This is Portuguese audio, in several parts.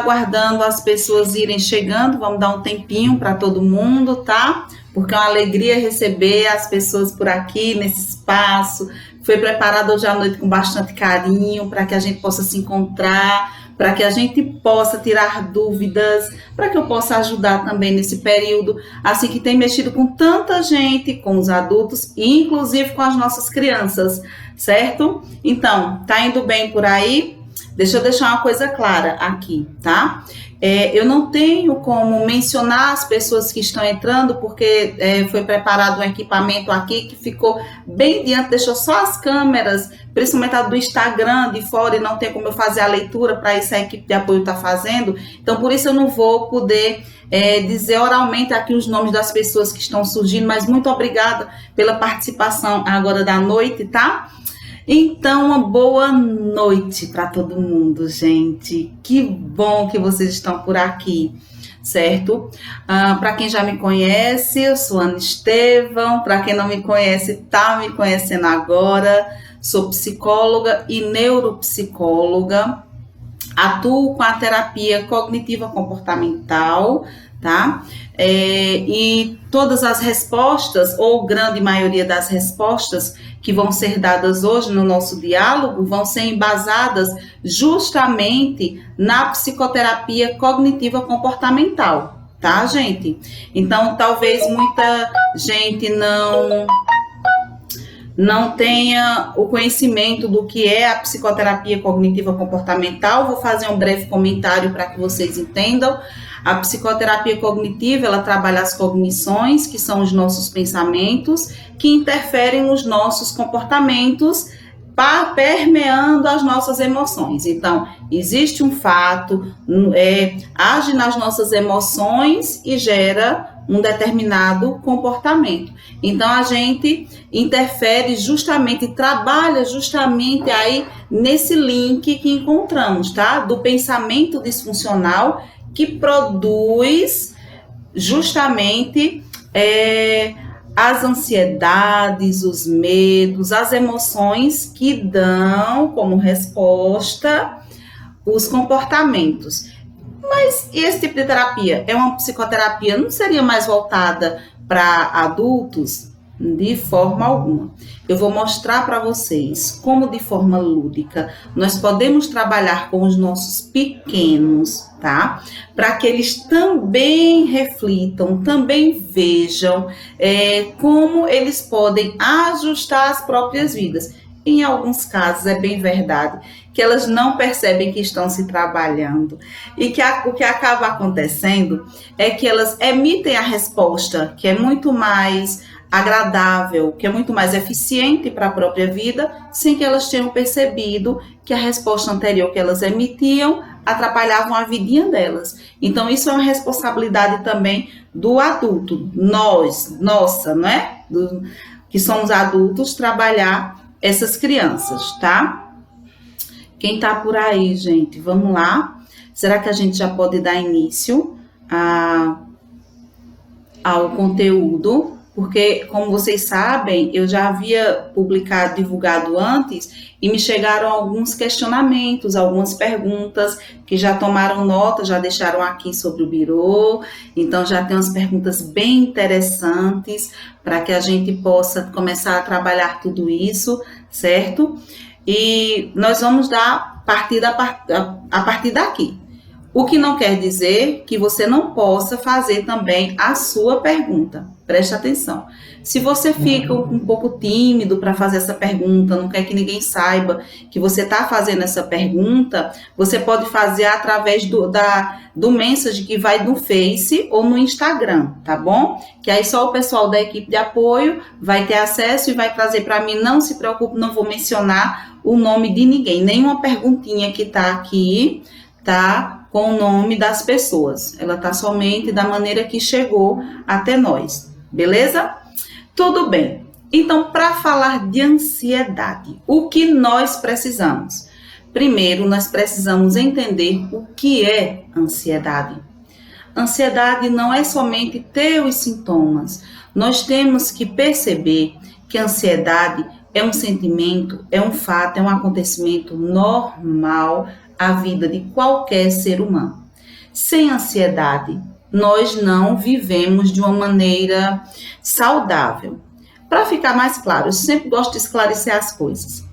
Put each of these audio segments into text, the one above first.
aguardando as pessoas irem chegando, vamos dar um tempinho para todo mundo, tá? Porque é uma alegria receber as pessoas por aqui, nesse espaço. Foi preparado hoje à noite com bastante carinho, para que a gente possa se encontrar, para que a gente possa tirar dúvidas, para que eu possa ajudar também nesse período, assim que tem mexido com tanta gente, com os adultos e inclusive com as nossas crianças, certo? Então, tá indo bem por aí? Deixa eu deixar uma coisa clara aqui, tá? Eu não tenho como mencionar as pessoas que estão entrando, porque foi preparado um equipamento aqui que ficou bem diante, deixou só as câmeras, principalmente a do Instagram de fora, e não tem como eu fazer a leitura para isso a equipe de apoio está fazendo. Então, por isso eu não vou poder dizer oralmente aqui os nomes das pessoas que estão surgindo, mas muito obrigada pela participação agora da noite, tá? Então, uma boa noite para todo mundo, gente. Que bom que vocês estão por aqui, certo? Para quem já me conhece, eu sou Ana Estevão. Para quem não me conhece, tá me conhecendo agora. Sou psicóloga e neuropsicóloga. Atuo com a terapia cognitiva comportamental, tá? E todas as respostas, ou grande maioria das respostas que vão ser dadas hoje no nosso diálogo, vão ser embasadas justamente na psicoterapia cognitiva comportamental, tá, gente? Então, talvez muita gente não tenha o conhecimento do que é a psicoterapia cognitiva comportamental. Vou fazer um breve comentário para que vocês entendam. A psicoterapia cognitiva, ela trabalha as cognições, que são os nossos pensamentos, que interferem nos nossos comportamentos, permeando as nossas emoções. Então, existe um fato, age nas nossas emoções e gera um determinado comportamento. Então, a gente interfere justamente, trabalha justamente aí nesse link que encontramos, tá? Do pensamento disfuncional que produz justamente as ansiedades, os medos, as emoções que dão como resposta os comportamentos. Mas esse tipo de terapia é uma psicoterapia, não seria mais voltada para adultos? De forma alguma. Eu vou mostrar para vocês como, de forma lúdica, nós podemos trabalhar com os nossos pequenos, tá? Para que eles também reflitam, também vejam como eles podem ajustar as próprias vidas. Em alguns casos, é bem verdade que elas não percebem que estão se trabalhando e que o que acaba acontecendo é que elas emitem a resposta, que é muito mais agradável, que é muito mais eficiente para a própria vida, sem que elas tenham percebido que a resposta anterior que elas emitiam atrapalhavam a vidinha delas. Então, isso é uma responsabilidade também do adulto, nossa, não é? Que somos adultos, trabalhar essas crianças, tá? Quem tá por aí, gente? Vamos lá. Será que a gente já pode dar início ao conteúdo? Porque, como vocês sabem, eu já havia divulgado antes e me chegaram alguns questionamentos, algumas perguntas que já tomaram nota, já deixaram aqui sobre o birô. Então, já tem umas perguntas bem interessantes para que a gente possa começar a trabalhar tudo isso, certo? E nós vamos dar partida a partir daqui. O que não quer dizer que você não possa fazer também a sua pergunta. Preste atenção. Se você fica um pouco tímido para fazer essa pergunta, não quer que ninguém saiba que você está fazendo essa pergunta, você pode fazer através do message que vai no Face ou no Instagram, tá bom? Que aí só o pessoal da equipe de apoio vai ter acesso e vai trazer para mim. Não se preocupe, não vou mencionar o nome de ninguém. Nenhuma perguntinha que está aqui, tá? Com o nome das pessoas. Ela está somente da maneira que chegou até nós. Beleza? Tudo bem. Então, para falar de ansiedade, o que nós precisamos? Primeiro, nós precisamos entender o que é ansiedade. Ansiedade não é somente ter os sintomas. Nós temos que perceber que a ansiedade é um sentimento, é um fato, é um acontecimento normal à vida de qualquer ser humano. Sem ansiedade, nós não vivemos de uma maneira saudável. Para ficar mais claro, eu sempre gosto de esclarecer as coisas.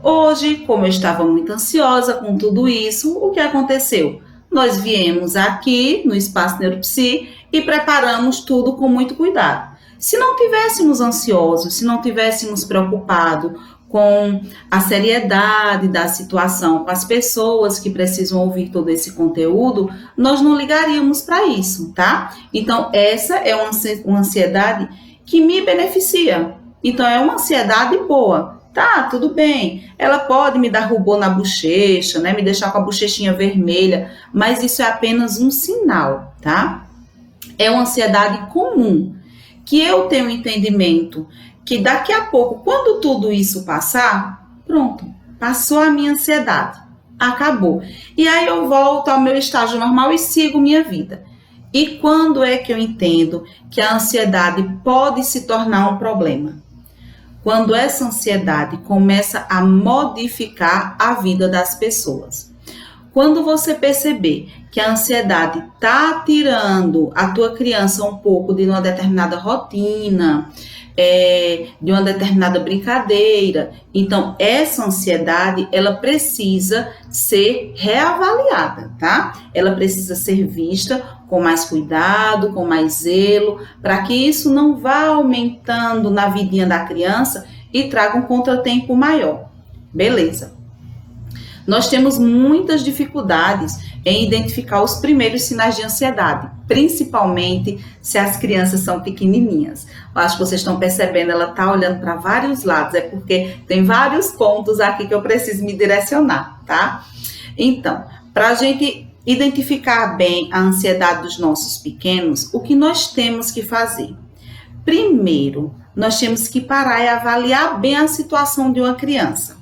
Hoje, como eu estava muito ansiosa com tudo isso, o que aconteceu? Nós viemos aqui no Espaço Neuropsi e preparamos tudo com muito cuidado. Se não tivéssemos ansiosos, se não tivéssemos preocupado com a seriedade da situação, com as pessoas que precisam ouvir todo esse conteúdo, nós não ligaríamos para isso, tá? Então, essa é uma ansiedade que me beneficia. Então, é uma ansiedade boa. Tá, tudo bem. Ela pode me dar rubor na bochecha, né? Me deixar com a bochechinha vermelha, mas isso é apenas um sinal, tá? É uma ansiedade comum, que eu tenho entendimento que daqui a pouco, quando tudo isso passar, pronto, passou a minha ansiedade, acabou. E aí eu volto ao meu estágio normal e sigo minha vida. E quando é que eu entendo que a ansiedade pode se tornar um problema? Quando essa ansiedade começa a modificar a vida das pessoas. Quando você perceber que a ansiedade está tirando a tua criança um pouco de uma determinada rotina, de uma determinada brincadeira, então essa ansiedade, ela precisa ser reavaliada, tá? Ela precisa ser vista com mais cuidado, com mais zelo, para que isso não vá aumentando na vidinha da criança e traga um contratempo maior. Beleza. Nós temos muitas dificuldades em identificar os primeiros sinais de ansiedade, principalmente se as crianças são pequenininhas. Eu acho que vocês estão percebendo, ela está olhando para vários lados, é porque tem vários pontos aqui que eu preciso me direcionar, tá? Então, para a gente identificar bem a ansiedade dos nossos pequenos, o que nós temos que fazer? Primeiro, nós temos que parar e avaliar bem a situação de uma criança.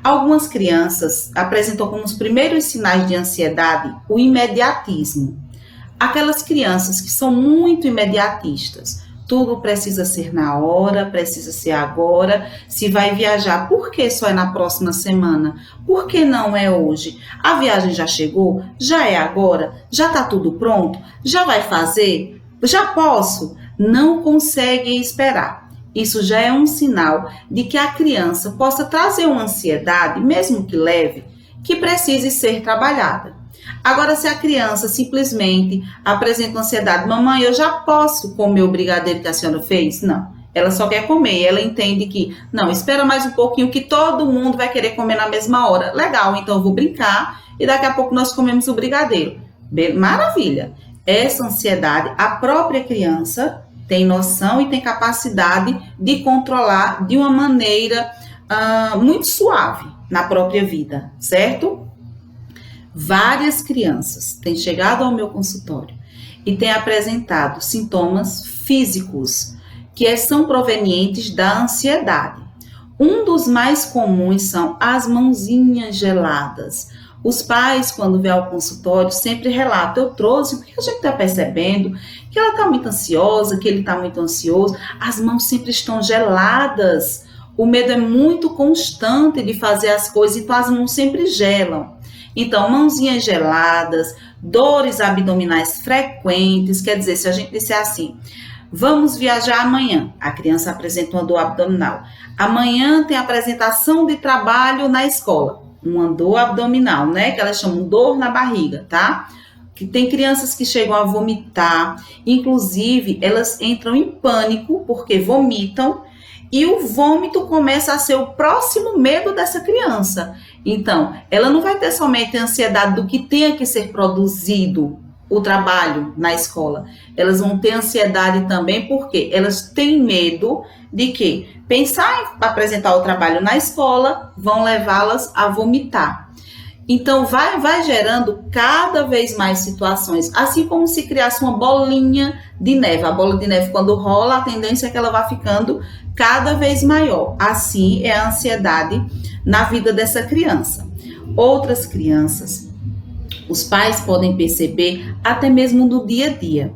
Algumas crianças apresentam como os primeiros sinais de ansiedade o imediatismo. Aquelas crianças que são muito imediatistas. Tudo precisa ser na hora, precisa ser agora. Se vai viajar, por que só é na próxima semana? Por que não é hoje? A viagem já chegou? Já é agora? Já está tudo pronto? Já vai fazer? Já posso? Não consegue esperar. Isso já é um sinal de que a criança possa trazer uma ansiedade, mesmo que leve, que precise ser trabalhada. Agora, se a criança simplesmente apresenta ansiedade, mamãe, eu já posso comer o brigadeiro que a senhora fez? Não, ela só quer comer, ela entende que, não, espera mais um pouquinho que todo mundo vai querer comer na mesma hora. Legal, então eu vou brincar e daqui a pouco nós comemos o brigadeiro. Maravilha! Essa ansiedade, a própria criança tem noção e tem capacidade de controlar de uma maneira muito suave na própria vida, certo? Várias crianças têm chegado ao meu consultório e têm apresentado sintomas físicos que são provenientes da ansiedade. Um dos mais comuns são as mãozinhas geladas. Os pais, quando vêm ao consultório, sempre relatam, eu trouxe, porque a gente está percebendo que ela está muito ansiosa, que ele está muito ansioso, as mãos sempre estão geladas, o medo é muito constante de fazer as coisas, então as mãos sempre gelam. Então, mãozinhas geladas, dores abdominais frequentes, quer dizer, se a gente disser assim, vamos viajar amanhã, a criança apresenta uma dor abdominal, amanhã tem apresentação de trabalho na escola, uma dor abdominal, né, que elas chamam dor na barriga, tá? Que tem crianças que chegam a vomitar, inclusive elas entram em pânico porque vomitam e o vômito começa a ser o próximo medo dessa criança. Então, ela não vai ter somente a ansiedade do que tenha que ser produzido o trabalho na escola. Elas vão ter ansiedade também porque elas têm medo de que pensar em apresentar o trabalho na escola vão levá-las a vomitar. Então, vai gerando cada vez mais situações, assim como se criasse uma bolinha de neve. A bola de neve, quando rola, a tendência é que ela vá ficando cada vez maior. Assim é a ansiedade na vida dessa criança. Outras crianças, os pais podem perceber até mesmo no dia a dia.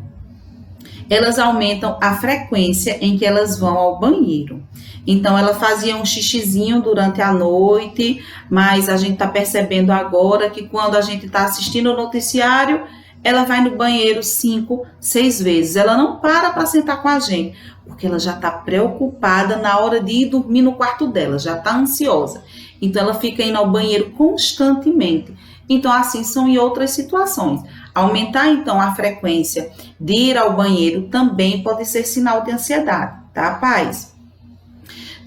Elas aumentam a frequência em que elas vão ao banheiro. Então, ela fazia um xixizinho durante a noite, mas a gente está percebendo agora que quando a gente está assistindo o noticiário, ela vai no banheiro 5, 6 vezes. Ela não para sentar com a gente, porque ela já está preocupada na hora de ir dormir no quarto dela, já está ansiosa. Então, ela fica indo ao banheiro constantemente. Então, assim são em outras situações. Aumentar, então, a frequência de ir ao banheiro também pode ser sinal de ansiedade, tá, pais?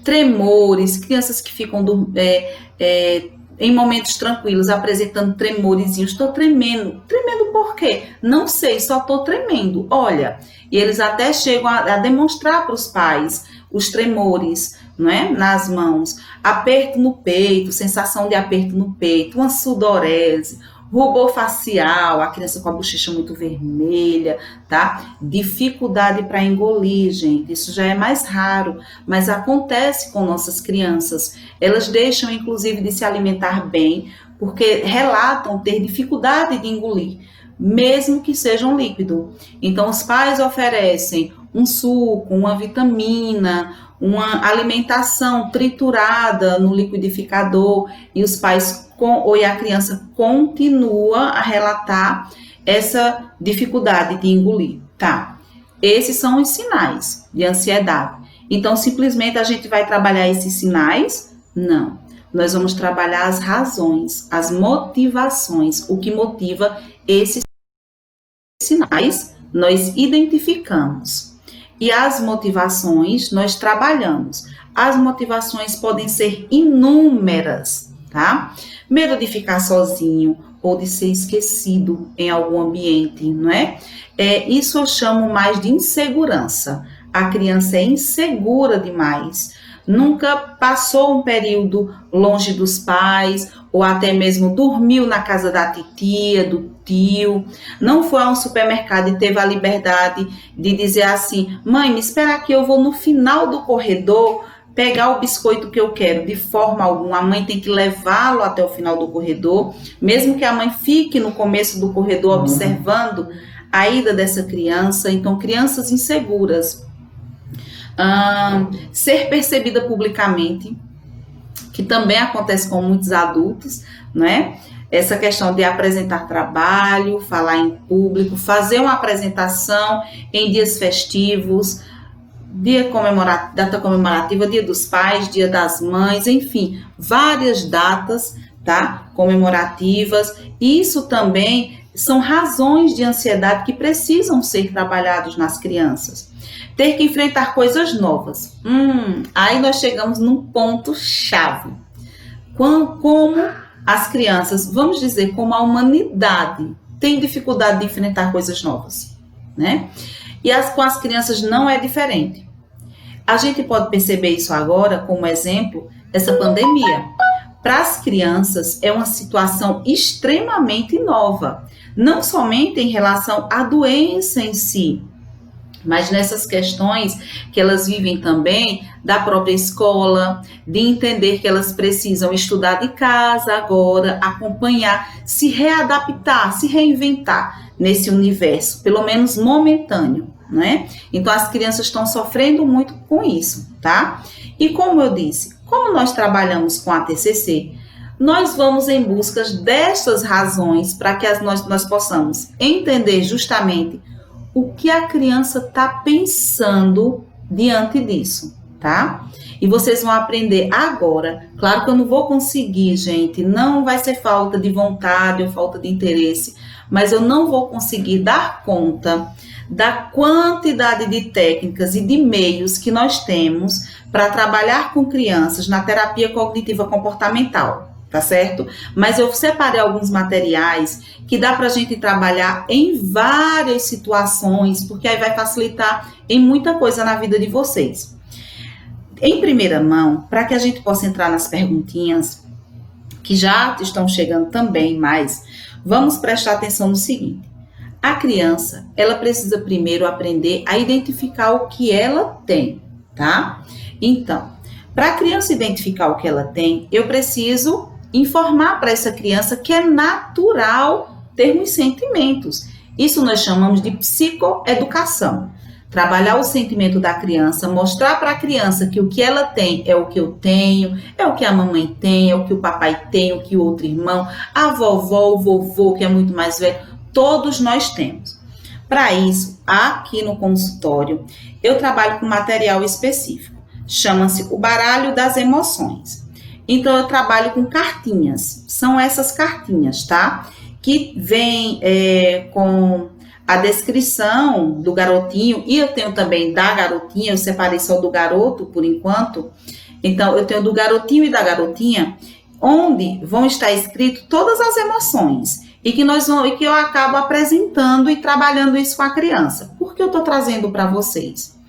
Tremores, crianças que ficam em momentos tranquilos apresentando tremorizinhos. Estou tremendo. Tremendo por quê? Não sei, só estou tremendo. Olha, e eles até chegam a demonstrar para os pais os tremores, não é? Nas mãos, aperto no peito, sensação de aperto no peito, uma sudorese, rubor facial, a criança com a bochecha muito vermelha, tá? Dificuldade para engolir, gente, isso já é mais raro, mas acontece com nossas crianças. Elas deixam, inclusive, de se alimentar bem, porque relatam ter dificuldade de engolir, mesmo que seja um líquido. Então, os pais oferecem um suco, uma vitamina, uma alimentação triturada no liquidificador, e os pais ou a criança continua a relatar essa dificuldade de engolir, tá? Esses são os sinais de ansiedade. Então, simplesmente a gente vai trabalhar esses sinais? Não. Nós vamos trabalhar as razões, as motivações, o que motiva esses sinais, nós identificamos. E as motivações nós trabalhamos. As motivações podem ser inúmeras, tá? Medo de ficar sozinho ou de ser esquecido em algum ambiente, não é? Isso eu chamo mais de insegurança. A criança é insegura demais. Nunca passou um período longe dos pais, ou até mesmo dormiu na casa da titia, do tio, não foi a um supermercado e teve a liberdade de dizer assim: mãe, me espera aqui, eu vou no final do corredor pegar o biscoito que eu quero. De forma alguma, a mãe tem que levá-lo até o final do corredor, mesmo que a mãe fique no começo do corredor observando a ida dessa criança. Então, crianças inseguras. Ser percebida publicamente, que também acontece com muitos adultos, né? Essa questão de apresentar trabalho, falar em público, fazer uma apresentação em dias festivos, data comemorativa, Dia dos Pais, Dia das Mães, enfim, várias datas, tá? Comemorativas. Isso também são razões de ansiedade que precisam ser trabalhados nas crianças. Ter que enfrentar coisas novas. Aí nós chegamos num ponto-chave. Como as crianças, vamos dizer, como a humanidade tem dificuldade de enfrentar coisas novas, né? E com as crianças não é diferente. A gente pode perceber isso agora, como exemplo, essa pandemia. Para as crianças é uma situação extremamente nova, não somente em relação à doença em si, mas nessas questões que elas vivem também da própria escola, de entender que elas precisam estudar de casa agora, acompanhar, se readaptar, se reinventar nesse universo, pelo menos momentâneo, né? Então as crianças estão sofrendo muito com isso, tá? E como eu disse, como nós trabalhamos com a TCC, nós vamos em busca dessas razões para que nós possamos entender justamente o que a criança está pensando diante disso, tá? E vocês vão aprender agora. Claro que eu não vou conseguir, gente, não vai ser falta de vontade ou falta de interesse, mas eu não vou conseguir dar conta da quantidade de técnicas e de meios que nós temos para trabalhar com crianças na terapia cognitiva comportamental. Tá certo? Mas eu separei alguns materiais que dá para a gente trabalhar em várias situações, porque aí vai facilitar em muita coisa na vida de vocês. Em primeira mão, para que a gente possa entrar nas perguntinhas, que já estão chegando também, mas vamos prestar atenção no seguinte. A criança, ela precisa primeiro aprender a identificar o que ela tem, tá? Então, para a criança identificar o que ela tem, eu preciso informar para essa criança que é natural termos sentimentos. Isso nós chamamos de psicoeducação. Trabalhar o sentimento da criança, mostrar para a criança que o que ela tem é o que eu tenho, é o que a mamãe tem, é o que o papai tem, o que o outro irmão, a vovó, o vovô, que é muito mais velho, todos nós temos. Para isso, aqui no consultório, eu trabalho com material específico. Chama-se o baralho das emoções. Então, eu trabalho com cartinhas. São essas cartinhas, tá? Que vem com a descrição do garotinho. E eu tenho também da garotinha. Eu separei só do garoto, por enquanto. Então, eu tenho do garotinho e da garotinha, onde vão estar escritas todas as emoções. E que eu acabo apresentando e trabalhando isso com a criança. Por que eu estou trazendo para vocês?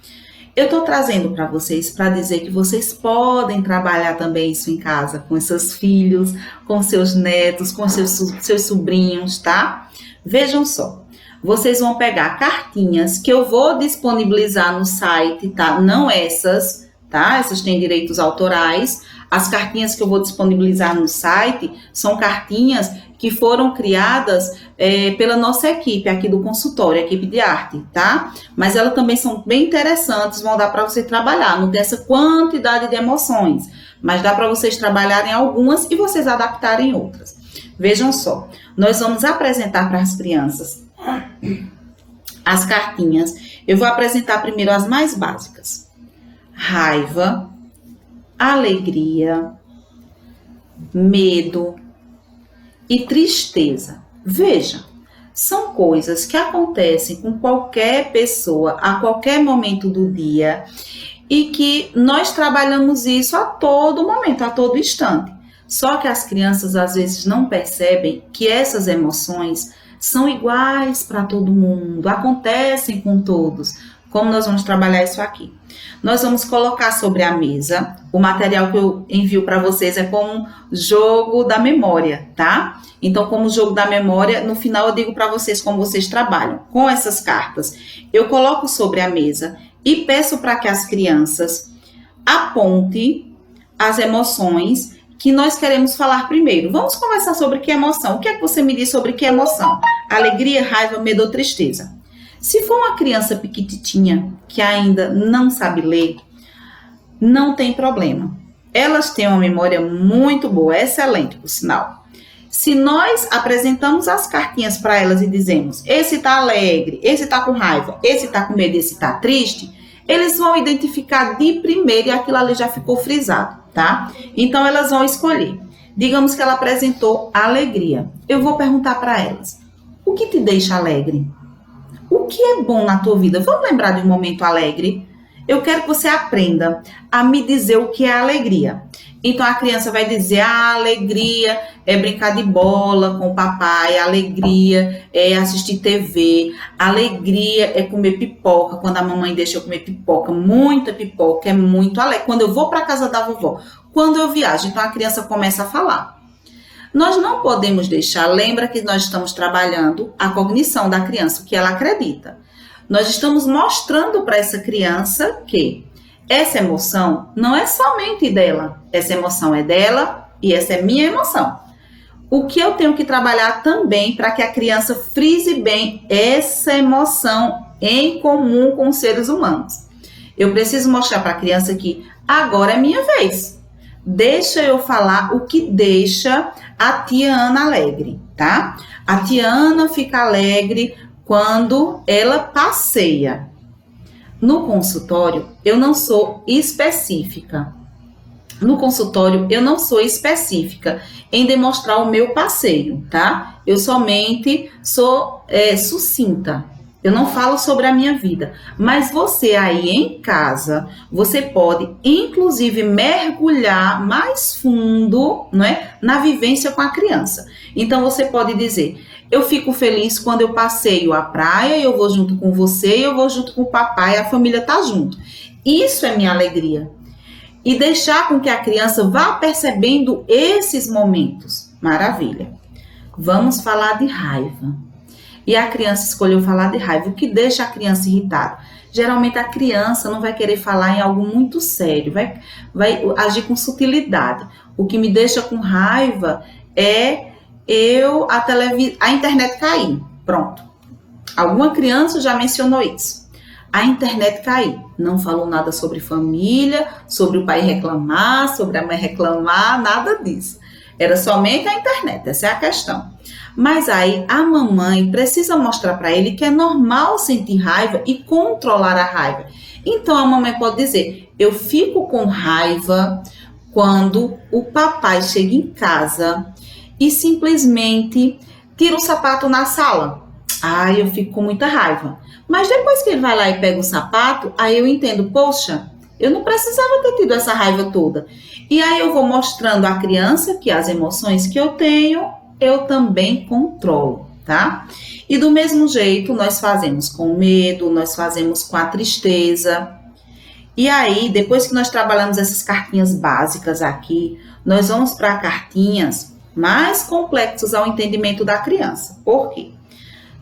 Eu estou trazendo para vocês para dizer que vocês podem trabalhar também isso em casa, com seus filhos, com seus netos, com seus sobrinhos, tá? Vejam só, vocês vão pegar cartinhas que eu vou disponibilizar no site, tá? Não essas, tá? Essas têm direitos autorais. As cartinhas que eu vou disponibilizar no site são cartinhas que foram criadas pela nossa equipe aqui do consultório, equipe de arte, tá? Mas elas também são bem interessantes, vão dar para você trabalhar, não tem essa quantidade de emoções, mas dá para vocês trabalharem algumas e vocês adaptarem outras. Vejam só, nós vamos apresentar para as crianças as cartinhas. Eu vou apresentar primeiro as mais básicas. Raiva, alegria, medo e tristeza. Veja, são coisas que acontecem com qualquer pessoa a qualquer momento do dia e que nós trabalhamos isso a todo momento, a todo instante. Só que as crianças às vezes não percebem que essas emoções são iguais para todo mundo, acontecem com todos. Como nós vamos trabalhar isso aqui? Nós vamos colocar sobre a mesa, o material que eu envio para vocês é como jogo da memória, tá? Então, como jogo da memória, no final eu digo para vocês como vocês trabalham com essas cartas. Eu coloco sobre a mesa e peço para que as crianças apontem as emoções que nós queremos falar primeiro. Vamos conversar sobre que emoção. O que é que você me diz sobre que emoção? Alegria, raiva, medo ou tristeza? Se for uma criança pequititinha que ainda não sabe ler, não tem problema. Elas têm uma memória muito boa, excelente, por sinal. Se nós apresentamos as cartinhas para elas e dizemos, esse está alegre, esse está com raiva, esse está com medo, esse está triste, eles vão identificar de primeiro e aquilo ali já ficou frisado, tá? Então, elas vão escolher. Digamos que ela apresentou alegria. Eu vou perguntar para elas, o que te deixa alegre? O que é bom na tua vida? Vamos lembrar de um momento alegre? Eu quero que você aprenda a me dizer o que é alegria. Então, a criança vai dizer, alegria é brincar de bola com o papai, alegria é assistir TV, alegria é comer pipoca, quando a mamãe deixa eu comer pipoca, muita pipoca, é muito alegre. Quando eu vou para a casa da vovó, quando eu viajo, então a criança começa a falar. Nós não podemos deixar, lembra que nós estamos trabalhando a cognição da criança, o que ela acredita. Nós estamos mostrando para essa criança que essa emoção não é somente dela, essa emoção é dela e essa é minha emoção. O que eu tenho que trabalhar também para que a criança frise bem essa emoção em comum com os seres humanos. Eu preciso mostrar para a criança que agora é minha vez. Deixa eu falar o que deixa a tia Ana alegre, tá? A tia Ana fica alegre quando ela passeia. No consultório, eu não sou específica. No consultório, eu não sou específica em demonstrar o meu passeio, tá? Eu somente sou sucinta. Eu não falo sobre a minha vida, mas você aí em casa, você pode inclusive mergulhar mais fundo, não é, na vivência com a criança. Então você pode dizer, eu fico feliz quando eu passeio a praia, eu vou junto com você, eu vou junto com o papai, a família tá junto. Isso é minha alegria. E deixar com que a criança vá percebendo esses momentos. Maravilha. Vamos falar de raiva. E a criança escolheu falar de raiva. O que deixa a criança irritada? Geralmente a criança não vai querer falar em algo muito sério, vai agir com sutilidade. O que me deixa com raiva é a internet cair. Pronto. Alguma criança já mencionou isso. A internet cair. Não falou nada sobre família, sobre o pai reclamar, sobre a mãe reclamar, nada disso. Era somente a internet, essa é a questão. Mas aí a mamãe precisa mostrar para ele que é normal sentir raiva e controlar a raiva. Então a mamãe pode dizer: eu fico com raiva quando o papai chega em casa e simplesmente tira o sapato na sala. Ai, eu fico com muita raiva. Mas depois que ele vai lá e pega o sapato, aí eu entendo, poxa, eu não precisava ter tido essa raiva toda. E aí eu vou mostrando à criança que as emoções que eu tenho, eu também controlo, tá? E do mesmo jeito, nós fazemos com o medo, nós fazemos com a tristeza. E aí, depois que nós trabalhamos essas cartinhas básicas aqui, nós vamos para cartinhas mais complexas ao entendimento da criança. Por quê?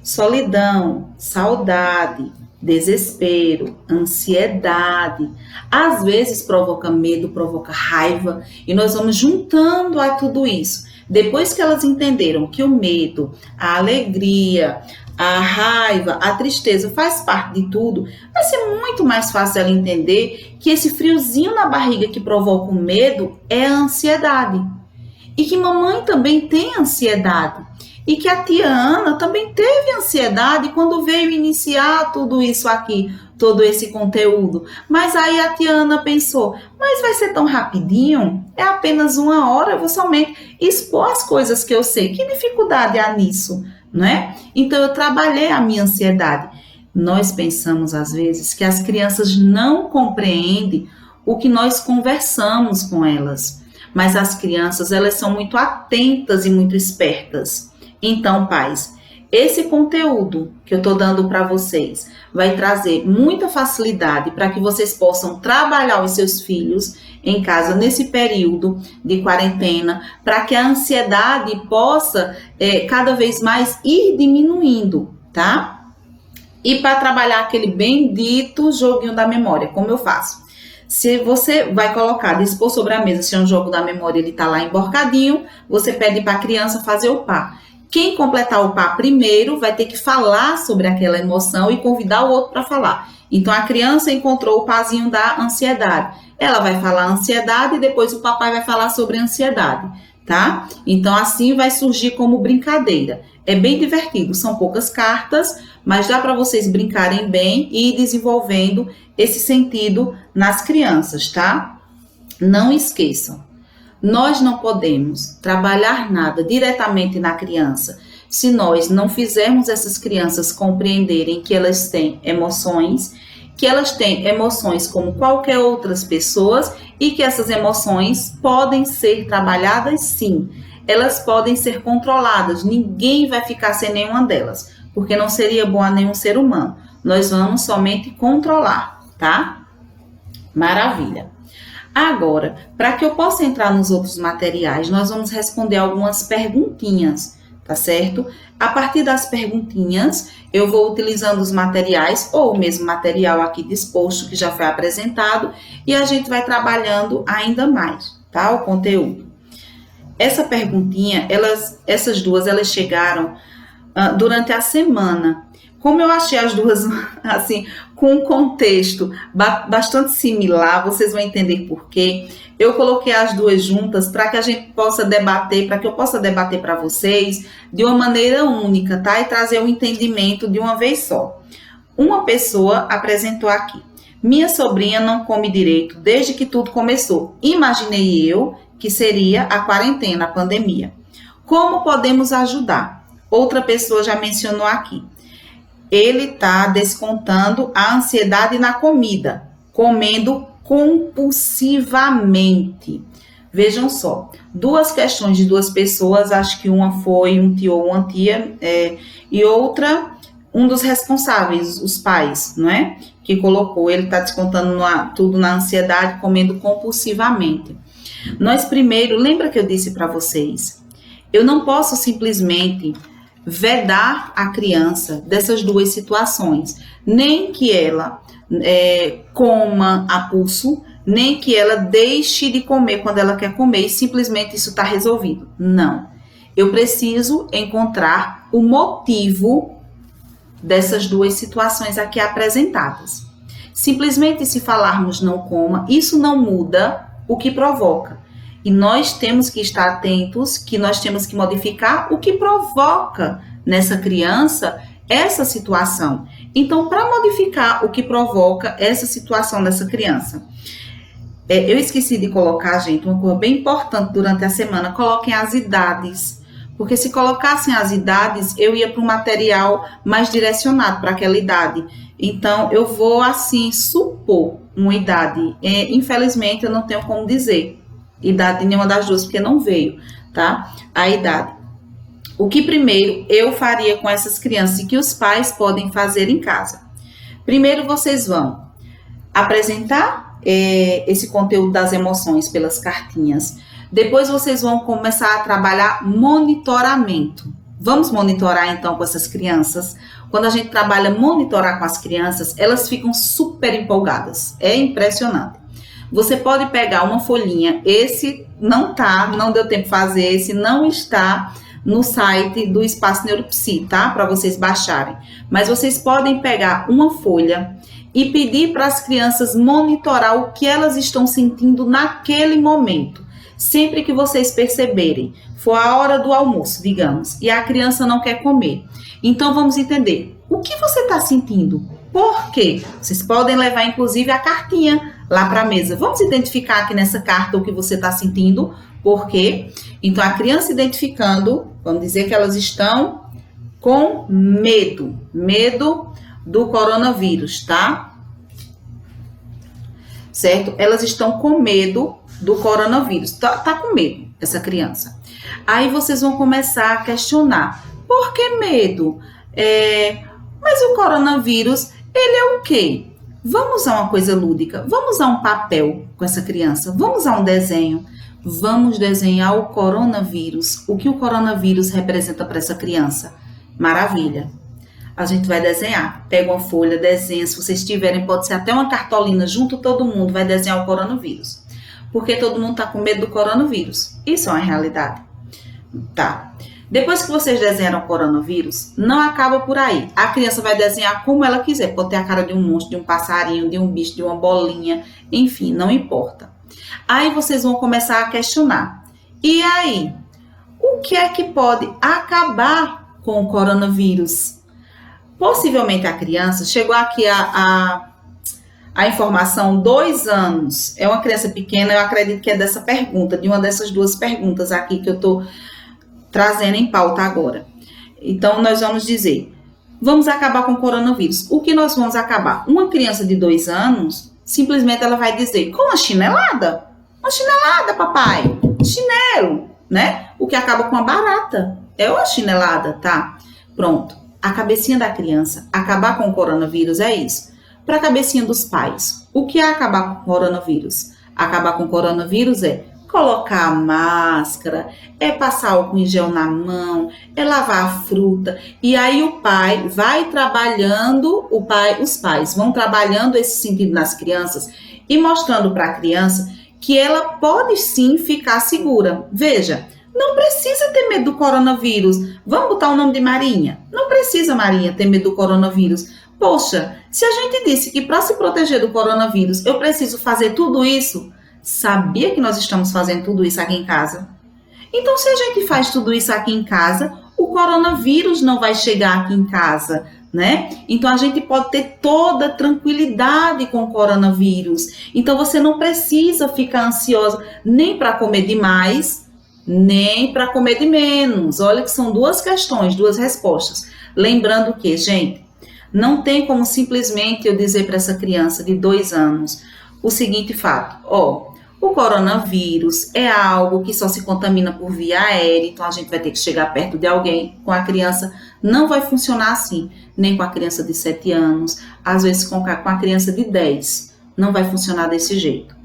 Solidão, saudade, desespero, ansiedade, às vezes provoca medo, provoca raiva, e nós vamos juntando a tudo isso. Depois que elas entenderam que o medo, a alegria, a raiva, a tristeza faz parte de tudo, vai ser muito mais fácil ela entender que esse friozinho na barriga que provoca o medo é a ansiedade. E que mamãe também tem ansiedade. E que a tia Ana também teve ansiedade quando veio iniciar tudo isso aqui, todo esse conteúdo. Mas aí a tia Ana pensou, mas vai ser tão rapidinho? É apenas 1 hora, eu vou somente expor as coisas que eu sei. Que dificuldade há nisso, não é? Então eu trabalhei a minha ansiedade. Nós pensamos às vezes que as crianças não compreendem o que nós conversamos com elas. Mas as crianças, elas são muito atentas e muito espertas. Então, pais, esse conteúdo que eu estou dando para vocês vai trazer muita facilidade para que vocês possam trabalhar os seus filhos em casa nesse período de quarentena, para que a ansiedade possa cada vez mais ir diminuindo, tá? E para trabalhar aquele bendito joguinho da memória, como eu faço. Se você vai colocar, dispor sobre a mesa, se é um jogo da memória, ele está lá emborcadinho, você pede para a criança fazer o par. Quem completar o par primeiro vai ter que falar sobre aquela emoção e convidar o outro para falar. Então, a criança encontrou o parzinho da ansiedade. Ela vai falar ansiedade e depois o papai vai falar sobre ansiedade, tá? Então, assim vai surgir como brincadeira. É bem divertido, são poucas cartas, mas dá para vocês brincarem bem e ir desenvolvendo esse sentido nas crianças, tá? Não esqueçam. Nós não podemos trabalhar nada diretamente na criança se nós não fizermos essas crianças compreenderem que elas têm emoções como qualquer outras pessoas e que essas emoções podem ser trabalhadas sim. Elas podem ser controladas, ninguém vai ficar sem nenhuma delas, porque não seria bom a nenhum ser humano. Nós vamos somente controlar, tá? Maravilha. Agora, para que eu possa entrar nos outros materiais, nós vamos responder algumas perguntinhas, tá certo? A partir das perguntinhas, eu vou utilizando os materiais ou o mesmo material aqui disposto que já foi apresentado e a gente vai trabalhando ainda mais, tá? O conteúdo. Essa perguntinha, essas duas, elas chegaram durante a semana. Como eu achei as duas, assim, com um contexto bastante similar, vocês vão entender por quê. Eu coloquei as duas juntas para que a gente possa debater, para que eu possa debater para vocês de uma maneira única, tá? E trazer um entendimento de uma vez só. Uma pessoa apresentou aqui: minha sobrinha não come direito desde que tudo começou. Imaginei eu que seria a quarentena, a pandemia. Como podemos ajudar? Outra pessoa já mencionou aqui. Ele está descontando a ansiedade na comida, comendo compulsivamente. Vejam só, duas questões de duas pessoas, acho que uma foi um tio ou uma tia, e outra, um dos responsáveis, os pais, não é? Que colocou, ele está descontando tudo na ansiedade, comendo compulsivamente. Nós primeiro, lembra que eu disse para vocês, eu não posso simplesmente vedar a criança dessas duas situações, nem que ela coma a pulso, nem que ela deixe de comer quando ela quer comer e simplesmente isso está resolvido. Não, eu preciso encontrar o motivo dessas duas situações aqui apresentadas. Simplesmente se falarmos não coma, isso não muda o que provoca. E nós temos que estar atentos, que nós temos que modificar o que provoca nessa criança essa situação. Então, para modificar o que provoca essa situação nessa criança, eu esqueci de colocar, gente, uma coisa bem importante durante a semana, coloquem as idades. Porque se colocassem as idades, eu ia para um material mais direcionado para aquela idade. Então, eu vou, assim, supor uma idade. Infelizmente, eu não tenho como dizer idade de nenhuma das duas, porque não veio, tá? A idade. O que primeiro eu faria com essas crianças e que os pais podem fazer em casa? Primeiro, vocês vão apresentar esse conteúdo das emoções pelas cartinhas. Depois vocês vão começar a trabalhar monitoramento. Vamos monitorar então com essas crianças. Quando a gente trabalha monitorar com as crianças, elas ficam super empolgadas. É impressionante. Você pode pegar uma folhinha, esse não deu tempo de fazer, esse não está no site do Espaço Neuropsi, tá? Para vocês baixarem. Mas vocês podem pegar uma folha e pedir para as crianças monitorar o que elas estão sentindo naquele momento. Sempre que vocês perceberem, for a hora do almoço, digamos, e a criança não quer comer. Então, vamos entender o que você está sentindo. Por quê? Vocês podem levar, inclusive, a cartinha lá para a mesa. Vamos identificar aqui nessa carta o que você está sentindo. Por quê? Então, a criança identificando, vamos dizer que elas estão com medo. Medo do coronavírus, tá? Certo? Elas estão com medo do coronavírus. Tá com medo, essa criança. Aí vocês vão começar a questionar. Por que medo? Mas o coronavírus, ele é o quê? Vamos usar uma coisa lúdica. Vamos usar um papel com essa criança. Vamos usar um desenho. Vamos desenhar o coronavírus. O que o coronavírus representa para essa criança? Maravilha. A gente vai desenhar. Pega uma folha, desenha. Se vocês tiverem, pode ser até uma cartolina. Junto todo mundo vai desenhar o coronavírus. Porque todo mundo está com medo do coronavírus. Isso é uma realidade. Tá. Depois que vocês desenharam o coronavírus, não acaba por aí. A criança vai desenhar como ela quiser. Pode ter a cara de um monstro, de um passarinho, de um bicho, de uma bolinha. Enfim, não importa. Aí vocês vão começar a questionar. E aí? O que é que pode acabar com o coronavírus? Possivelmente a criança, chegou aqui a informação, 2 anos, é uma criança pequena, eu acredito que é dessa pergunta, de uma dessas duas perguntas aqui que eu estou trazendo em pauta agora. Então, nós vamos dizer, vamos acabar com o coronavírus. O que nós vamos acabar? Uma criança de 2 anos, simplesmente ela vai dizer, com uma chinelada? Uma chinelada, papai, chinelo, né? O que acaba com a barata, é uma chinelada, tá? Pronto, a cabecinha da criança, acabar com o coronavírus é isso. Para a cabecinha dos pais, o que é acabar com o coronavírus? Acabar com o coronavírus é colocar a máscara, é passar álcool em gel na mão, é lavar a fruta. E aí o pai vai trabalhando, os pais vão trabalhando esse sentido nas crianças e mostrando para a criança que ela pode sim ficar segura. Veja, não precisa ter medo do coronavírus. Vamos botar o nome de Marinha. Não precisa, Marinha, ter medo do coronavírus. Poxa, se a gente disse que para se proteger do coronavírus eu preciso fazer tudo isso, sabia que nós estamos fazendo tudo isso aqui em casa? Então, se a gente faz tudo isso aqui em casa, o coronavírus não vai chegar aqui em casa, né? Então, a gente pode ter toda tranquilidade com o coronavírus. Então, você não precisa ficar ansiosa nem para comer demais, nem para comer de menos. Olha que são 2 questões, 2 respostas. Lembrando que, gente, não tem como simplesmente eu dizer para essa criança de 2 anos o seguinte fato, o coronavírus é algo que só se contamina por via aérea, então a gente vai ter que chegar perto de alguém. Com a criança não vai funcionar assim, nem com a criança de 7 anos, às vezes com a criança de 10, não vai funcionar desse jeito.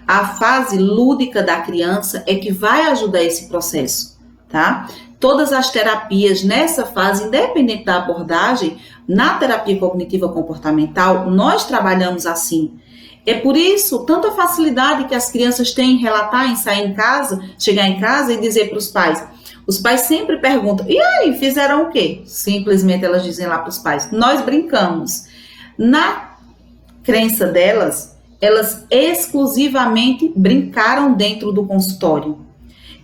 A fase lúdica da criança é que vai ajudar esse processo, tá? Todas as terapias nessa fase, independente da abordagem, na terapia cognitiva comportamental, nós trabalhamos assim. É por isso, tanta facilidade que as crianças têm em relatar, em sair em casa, chegar em casa e dizer para os pais. Os pais sempre perguntam, e aí, fizeram o quê? Simplesmente elas dizem lá para os pais, nós brincamos. Na crença delas, elas exclusivamente brincaram dentro do consultório.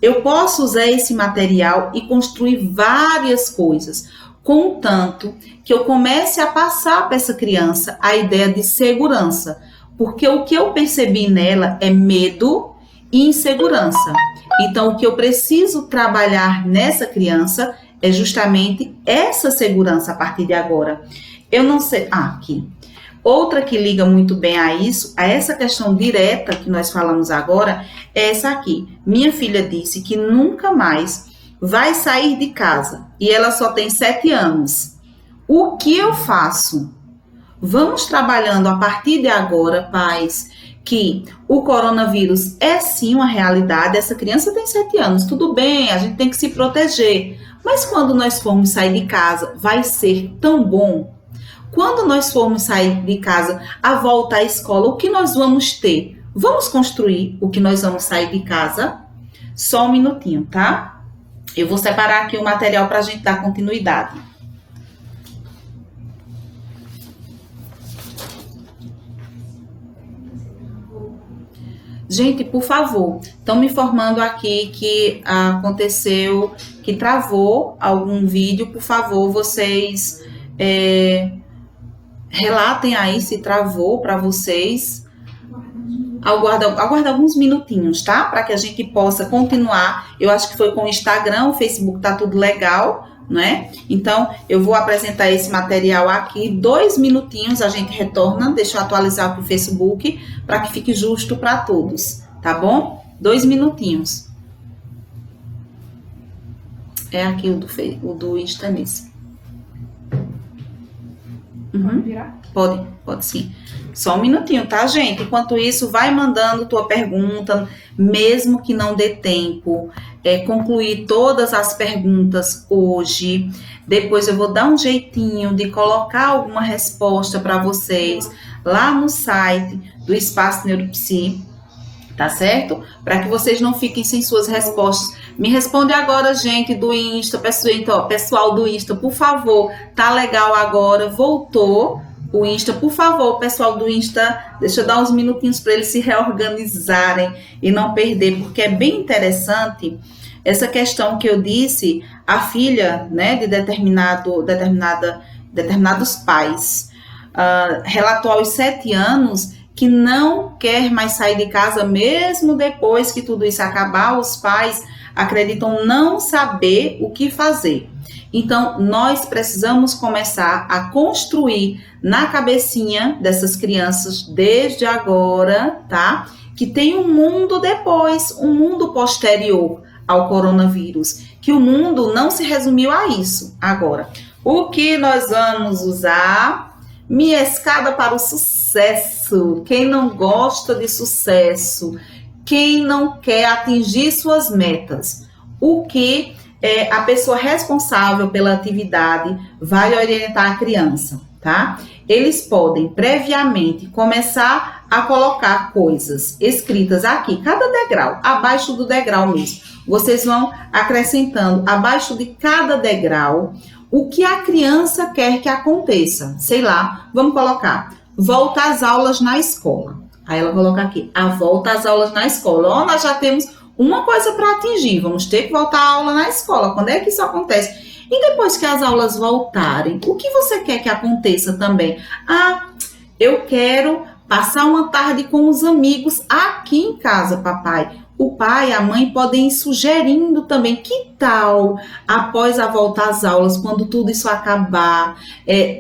Eu posso usar esse material e construir várias coisas, contanto que eu comece a passar para essa criança a ideia de segurança, porque o que eu percebi nela é medo e insegurança. Então, o que eu preciso trabalhar nessa criança é justamente essa segurança a partir de agora. Eu não sei... aqui. Outra que liga muito bem a isso, a essa questão direta que nós falamos agora, é essa aqui. Minha filha disse que nunca mais vai sair de casa e ela só tem 7 anos. O que eu faço? Vamos trabalhando a partir de agora, pais, que o coronavírus é sim uma realidade. Essa criança tem 7 anos, tudo bem, a gente tem que se proteger. Mas quando nós formos sair de casa, vai ser tão bom. Quando nós formos sair de casa, a volta à escola, o que nós vamos ter? Vamos construir o que nós vamos sair de casa? Só um minutinho, tá? Eu vou separar aqui o material para a gente dar continuidade. Gente, por favor, estão me informando aqui que aconteceu, que travou algum vídeo. Por favor, vocês... relatem aí se travou para vocês. Aguarda alguns minutinhos, tá? Para que a gente possa continuar. Eu acho que foi com o Instagram, o Facebook tá tudo legal, né? Então, eu vou apresentar esse material aqui. 2 minutinhos a gente retorna. Deixa eu atualizar aqui o Facebook para que fique justo para todos, tá bom? 2 minutinhos. É aqui o do Insta nesse. Uhum. Pode sim. Só um minutinho, tá, gente? Enquanto isso, vai mandando tua pergunta, mesmo que não dê tempo. Concluir todas as perguntas hoje. Depois eu vou dar um jeitinho de colocar alguma resposta para vocês lá no site do Espaço Neuropsi, tá certo? Para que vocês não fiquem sem suas respostas. Me responde agora, gente, do Insta, pessoal do Insta, por favor. Tá legal agora? Voltou o Insta, por favor, pessoal do Insta, deixa eu dar uns minutinhos para eles se reorganizarem e não perder, porque é bem interessante essa questão que eu disse, a filha, né, de determinados pais, relatou aos 7 anos que não quer mais sair de casa, mesmo depois que tudo isso acabar. Os pais acreditam não saber o que fazer. Então, nós precisamos começar a construir na cabecinha dessas crianças, desde agora, tá? Que tem um mundo depois, um mundo posterior ao coronavírus, que o mundo não se resumiu a isso. Agora, o que nós vamos usar? Minha escada para o sucesso. Quem não gosta de sucesso? Quem não quer atingir suas metas? O que a pessoa responsável pela atividade vai orientar a criança, tá? Eles podem previamente começar a colocar coisas escritas aqui, cada degrau, abaixo do degrau mesmo. Vocês vão acrescentando abaixo de cada degrau o que a criança quer que aconteça. Sei lá, vamos colocar volta às aulas na escola. Aí ela coloca aqui, a volta às aulas na escola. Ó, nós já temos uma coisa para atingir, vamos ter que voltar à aula na escola. Quando é que isso acontece? E depois que as aulas voltarem, o que você quer que aconteça também? Ah, eu quero passar uma tarde com os amigos aqui em casa, papai. O pai e a mãe podem ir sugerindo também, que tal, após a volta às aulas, quando tudo isso acabar,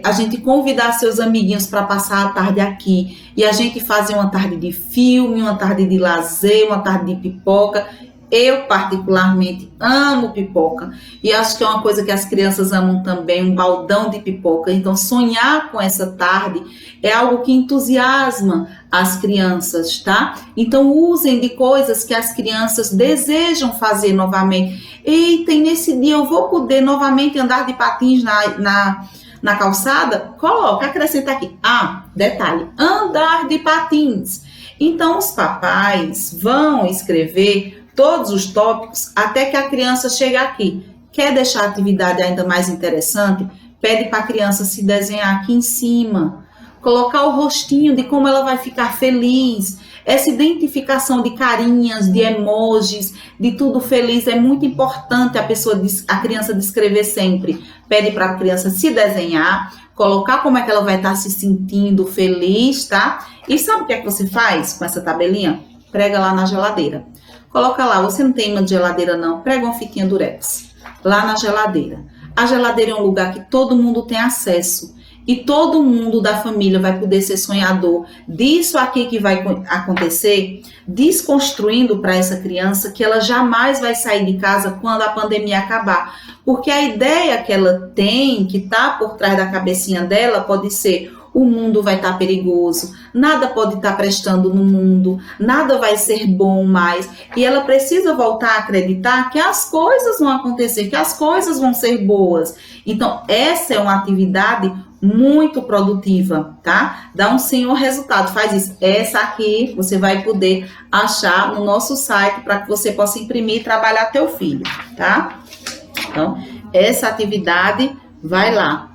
a gente convidar seus amiguinhos para passar a tarde aqui e a gente fazer uma tarde de filme, uma tarde de lazer, uma tarde de pipoca. Eu, particularmente, amo pipoca e acho que é uma coisa que as crianças amam também, um baldão de pipoca. Então, sonhar com essa tarde é algo que entusiasma as crianças, tá? Então, usem de coisas que as crianças desejam fazer novamente. Eita, e nesse dia eu vou poder novamente andar de patins na calçada? Coloca, acrescenta aqui. Ah, detalhe, andar de patins. Então, os papais vão escrever todos os tópicos até que a criança chegue aqui. Quer deixar a atividade ainda mais interessante? Pede para a criança se desenhar aqui em cima. colocar o rostinho de como ela vai ficar feliz. Essa identificação de carinhas, de emojis, de tudo feliz é muito importante a criança descrever sempre. Pede para a criança se desenhar, colocar como é que ela vai estar se sentindo feliz, tá? E sabe o que é que você faz com essa tabelinha? Prega lá na geladeira. Coloca lá, você não tem imã de geladeira não, prega uma fitinha durex lá na geladeira. A geladeira é um lugar que todo mundo tem acesso. E todo mundo da família vai poder ser sonhador disso aqui que vai acontecer, desconstruindo para essa criança que ela jamais vai sair de casa quando a pandemia acabar. Porque a ideia que ela tem, que está por trás da cabecinha dela, pode ser: o mundo vai estar perigoso, nada pode estar prestando no mundo, nada vai ser bom mais. E ela precisa voltar a acreditar que as coisas vão acontecer, que as coisas vão ser boas. Então, essa é uma atividade muito produtiva, tá? Dá um senhor resultado, faz isso. Essa aqui você vai poder achar no nosso site para que você possa imprimir e trabalhar teu filho, tá? Então, essa atividade, vai lá.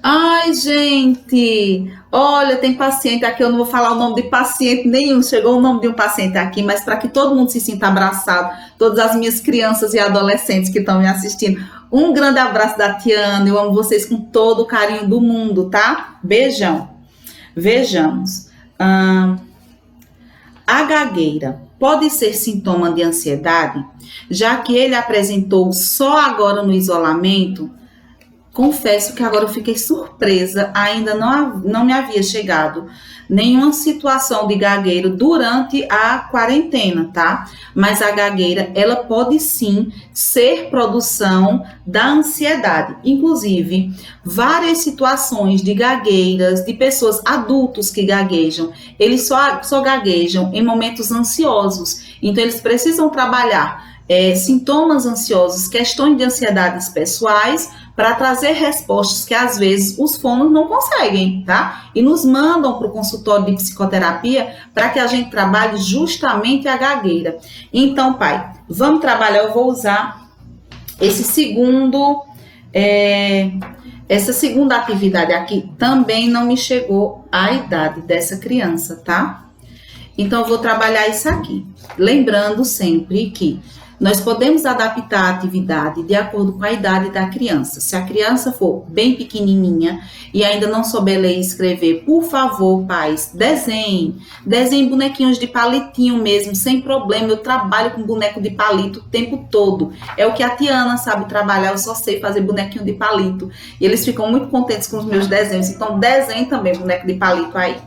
Ai, gente, olha, tem paciente aqui, eu não vou falar o nome de paciente nenhum, chegou o nome de um paciente aqui, mas para que todo mundo se sinta abraçado, todas as minhas crianças e adolescentes que estão me assistindo, um grande abraço da Tiana, eu amo vocês com todo o carinho do mundo, tá? Beijão. Vejamos. A gagueira pode ser sintoma de ansiedade, já que ele apresentou só agora no isolamento? Confesso que agora eu fiquei surpresa, ainda não me havia chegado nenhuma situação de gagueira durante a quarentena, tá? Mas a gagueira, ela pode sim ser produção da ansiedade. Inclusive, várias situações de gagueiras, de pessoas adultos que gaguejam, eles só gaguejam em momentos ansiosos. Então, eles precisam trabalhar sintomas ansiosos, questões de ansiedades pessoais, para trazer respostas que às vezes os fonos não conseguem, tá? E nos mandam para o consultório de psicoterapia para que a gente trabalhe justamente a gagueira. Então, pai, vamos trabalhar, eu vou usar essa segunda atividade aqui, também não me chegou a idade dessa criança, tá? Então, eu vou trabalhar isso aqui, lembrando sempre que nós podemos adaptar a atividade de acordo com a idade da criança. Se a criança for bem pequenininha e ainda não souber ler e escrever, por favor, pais, desenhem bonequinhos de palitinho mesmo, sem problema. Eu trabalho com boneco de palito o tempo todo. É o que a Tiana sabe trabalhar, eu só sei fazer bonequinho de palito. E eles ficam muito contentes com os meus desenhos, então desenhe também boneco de palito aí.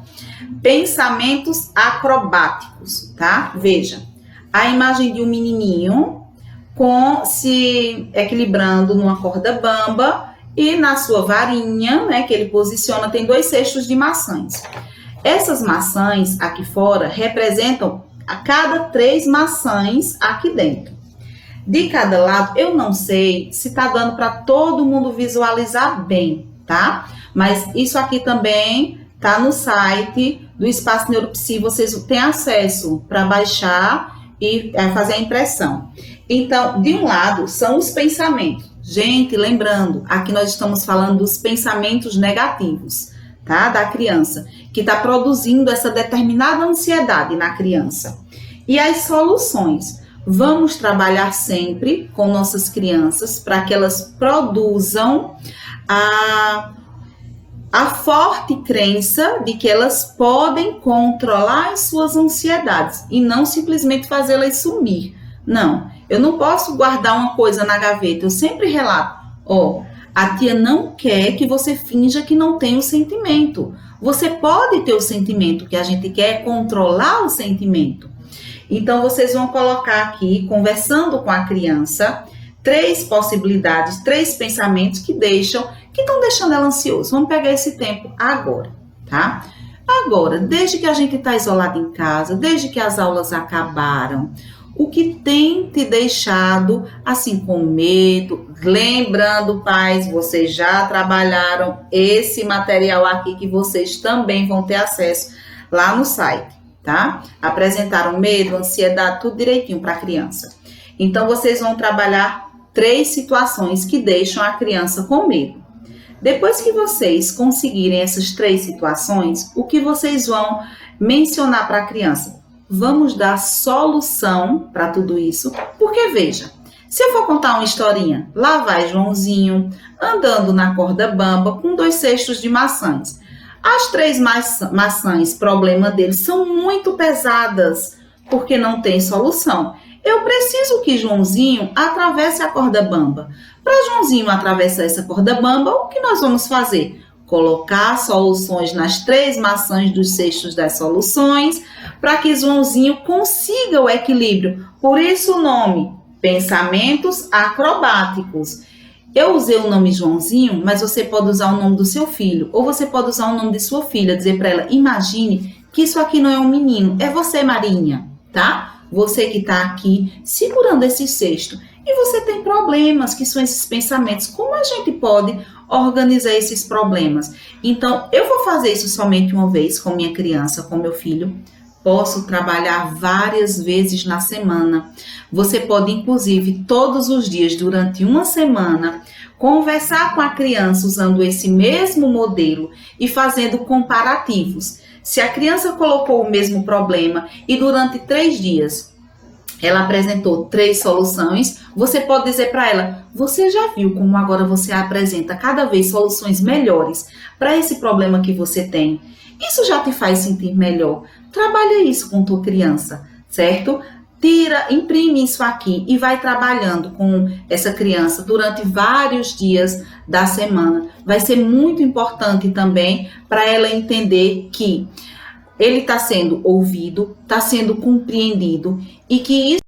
Pensamentos acrobáticos, tá? Veja. A imagem de um menininho se equilibrando numa corda bamba e na sua varinha, né, que ele posiciona, tem 2 cestos de maçãs. Essas maçãs aqui fora representam a cada 3 maçãs aqui dentro. De cada lado, eu não sei se tá dando para todo mundo visualizar bem, tá? Mas isso aqui também tá no site do Espaço Neuropsi, vocês têm acesso para baixar e fazer a impressão. Então, de um lado, são os pensamentos. Gente, lembrando, aqui nós estamos falando dos pensamentos negativos, tá? Da criança, que está produzindo essa determinada ansiedade na criança. E as soluções. Vamos trabalhar sempre com nossas crianças para que elas produzam a forte crença de que elas podem controlar as suas ansiedades e não simplesmente fazê-las sumir. Não, eu não posso guardar uma coisa na gaveta. Eu sempre relato, a tia não quer que você finja que não tem o sentimento. Você pode ter o sentimento, que a gente quer controlar o sentimento. Então, vocês vão colocar aqui, conversando com a criança, 3 possibilidades, 3 pensamentos que estão deixando ela ansiosa. Vamos pegar esse tempo agora, tá? Agora, desde que a gente está isolado em casa, desde que as aulas acabaram, o que tem te deixado assim com medo? Lembrando, pais, vocês já trabalharam esse material aqui que vocês também vão ter acesso lá no site, tá? Apresentaram medo, ansiedade, tudo direitinho para a criança. Então, vocês vão trabalhar 3 situações que deixam a criança com medo. Depois que vocês conseguirem essas 3 situações, o que vocês vão mencionar para a criança? Vamos dar solução para tudo isso, porque veja, se eu for contar uma historinha, lá vai Joãozinho andando na corda bamba com 2 cestos de maçãs. As 3 maçãs, problema deles, são muito pesadas, porque não tem solução. Eu preciso que Joãozinho atravesse a corda bamba. Para Joãozinho atravessar essa corda bamba, o que nós vamos fazer? Colocar soluções nas 3 maçãs dos cestos das soluções, para que Joãozinho consiga o equilíbrio. Por isso o nome, pensamentos acrobáticos. Eu usei o nome Joãozinho, mas você pode usar o nome do seu filho, ou você pode usar o nome de sua filha, dizer para ela, imagine que isso aqui não é um menino, é você, Marinha, tá? Você que está aqui segurando esse cesto. E você tem problemas, que são esses pensamentos. Como a gente pode organizar esses problemas? Então, eu vou fazer isso somente uma vez com minha criança, com meu filho. Posso trabalhar várias vezes na semana. Você pode, inclusive, todos os dias, durante uma semana, conversar com a criança usando esse mesmo modelo e fazendo comparativos. Se a criança colocou o mesmo problema e durante 3 dias ela apresentou 3 soluções, você pode dizer para ela, você já viu como agora você apresenta cada vez soluções melhores para esse problema que você tem? Isso já te faz sentir melhor. Trabalha isso com tua criança, certo? Imprime isso aqui e vai trabalhando com essa criança durante vários dias da semana. Vai ser muito importante também para ela entender que ele está sendo ouvido, está sendo compreendido e que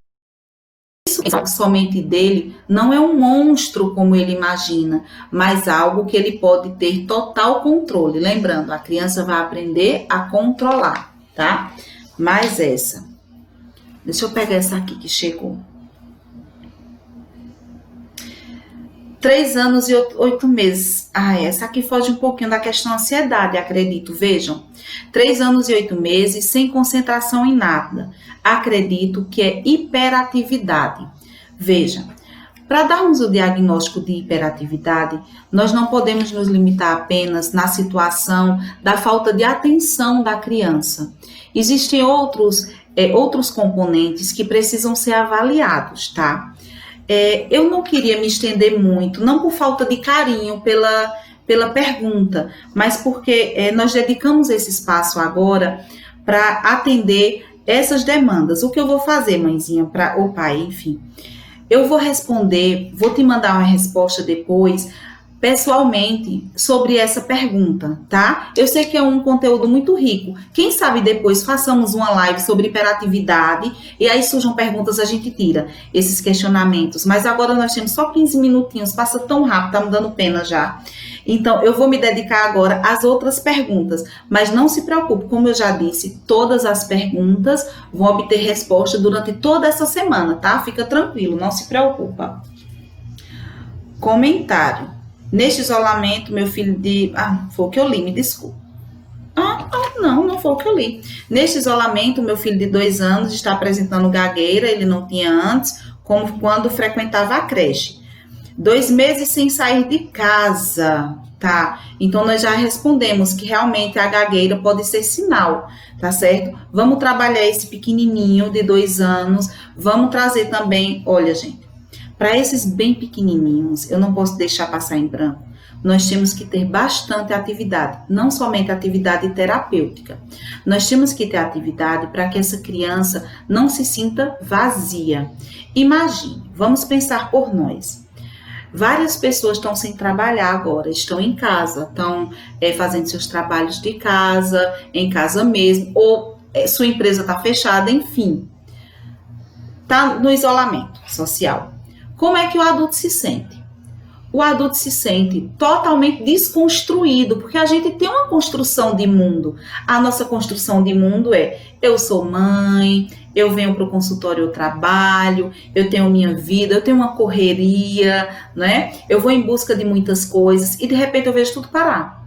isso somente dele não é um monstro como ele imagina, mas algo que ele pode ter total controle. Lembrando, a criança vai aprender a controlar, tá? Mais essa. Deixa eu pegar essa aqui que chegou. 3 anos e 8 meses. Essa aqui foge um pouquinho da questão ansiedade, acredito. Vejam, 3 anos e 8 meses sem concentração em nada. Acredito que é hiperatividade. Veja, para darmos o diagnóstico de hiperatividade, nós não podemos nos limitar apenas na situação da falta de atenção da criança. Existem outros componentes que precisam ser avaliados, tá? Eu não queria me estender muito, não por falta de carinho pela pergunta, mas porque nós dedicamos esse espaço agora para atender essas demandas. O que eu vou fazer, mãezinha, ou pai, enfim, eu vou responder, vou te mandar uma resposta depois, pessoalmente, sobre essa pergunta, tá? Eu sei que é um conteúdo muito rico. Quem sabe depois façamos uma live sobre hiperatividade e aí surjam perguntas, a gente tira esses questionamentos. Mas agora nós temos só 15 minutinhos, passa tão rápido, tá me dando pena já. Então, eu vou me dedicar agora às outras perguntas. Mas não se preocupe, como eu já disse, todas as perguntas vão obter resposta durante toda essa semana, tá? Fica tranquilo, não se preocupa. Comentário. Neste isolamento, meu filho de... foi o que eu li, me desculpa. Não foi o que eu li. Neste isolamento, meu filho de 2 anos está apresentando gagueira, ele não tinha antes, como quando frequentava a creche. 2 meses sem sair de casa, tá? Então, nós já respondemos que realmente a gagueira pode ser sinal, tá certo? Vamos trabalhar esse pequenininho de 2 anos, vamos trazer também, olha, gente, para esses bem pequenininhos, eu não posso deixar passar em branco. Nós temos que ter bastante atividade, não somente atividade terapêutica. Nós temos que ter atividade para que essa criança não se sinta vazia. Imagine, vamos pensar por nós. Várias pessoas estão sem trabalhar agora, estão em casa, estão fazendo seus trabalhos de casa, em casa mesmo, ou sua empresa está fechada, enfim. Está no isolamento social. Como é que o adulto se sente? O adulto se sente totalmente desconstruído, porque a gente tem uma construção de mundo. A nossa construção de mundo é, eu sou mãe, eu venho para o consultório, eu trabalho, eu tenho minha vida, eu tenho uma correria, né? Eu vou em busca de muitas coisas e de repente eu vejo tudo parar.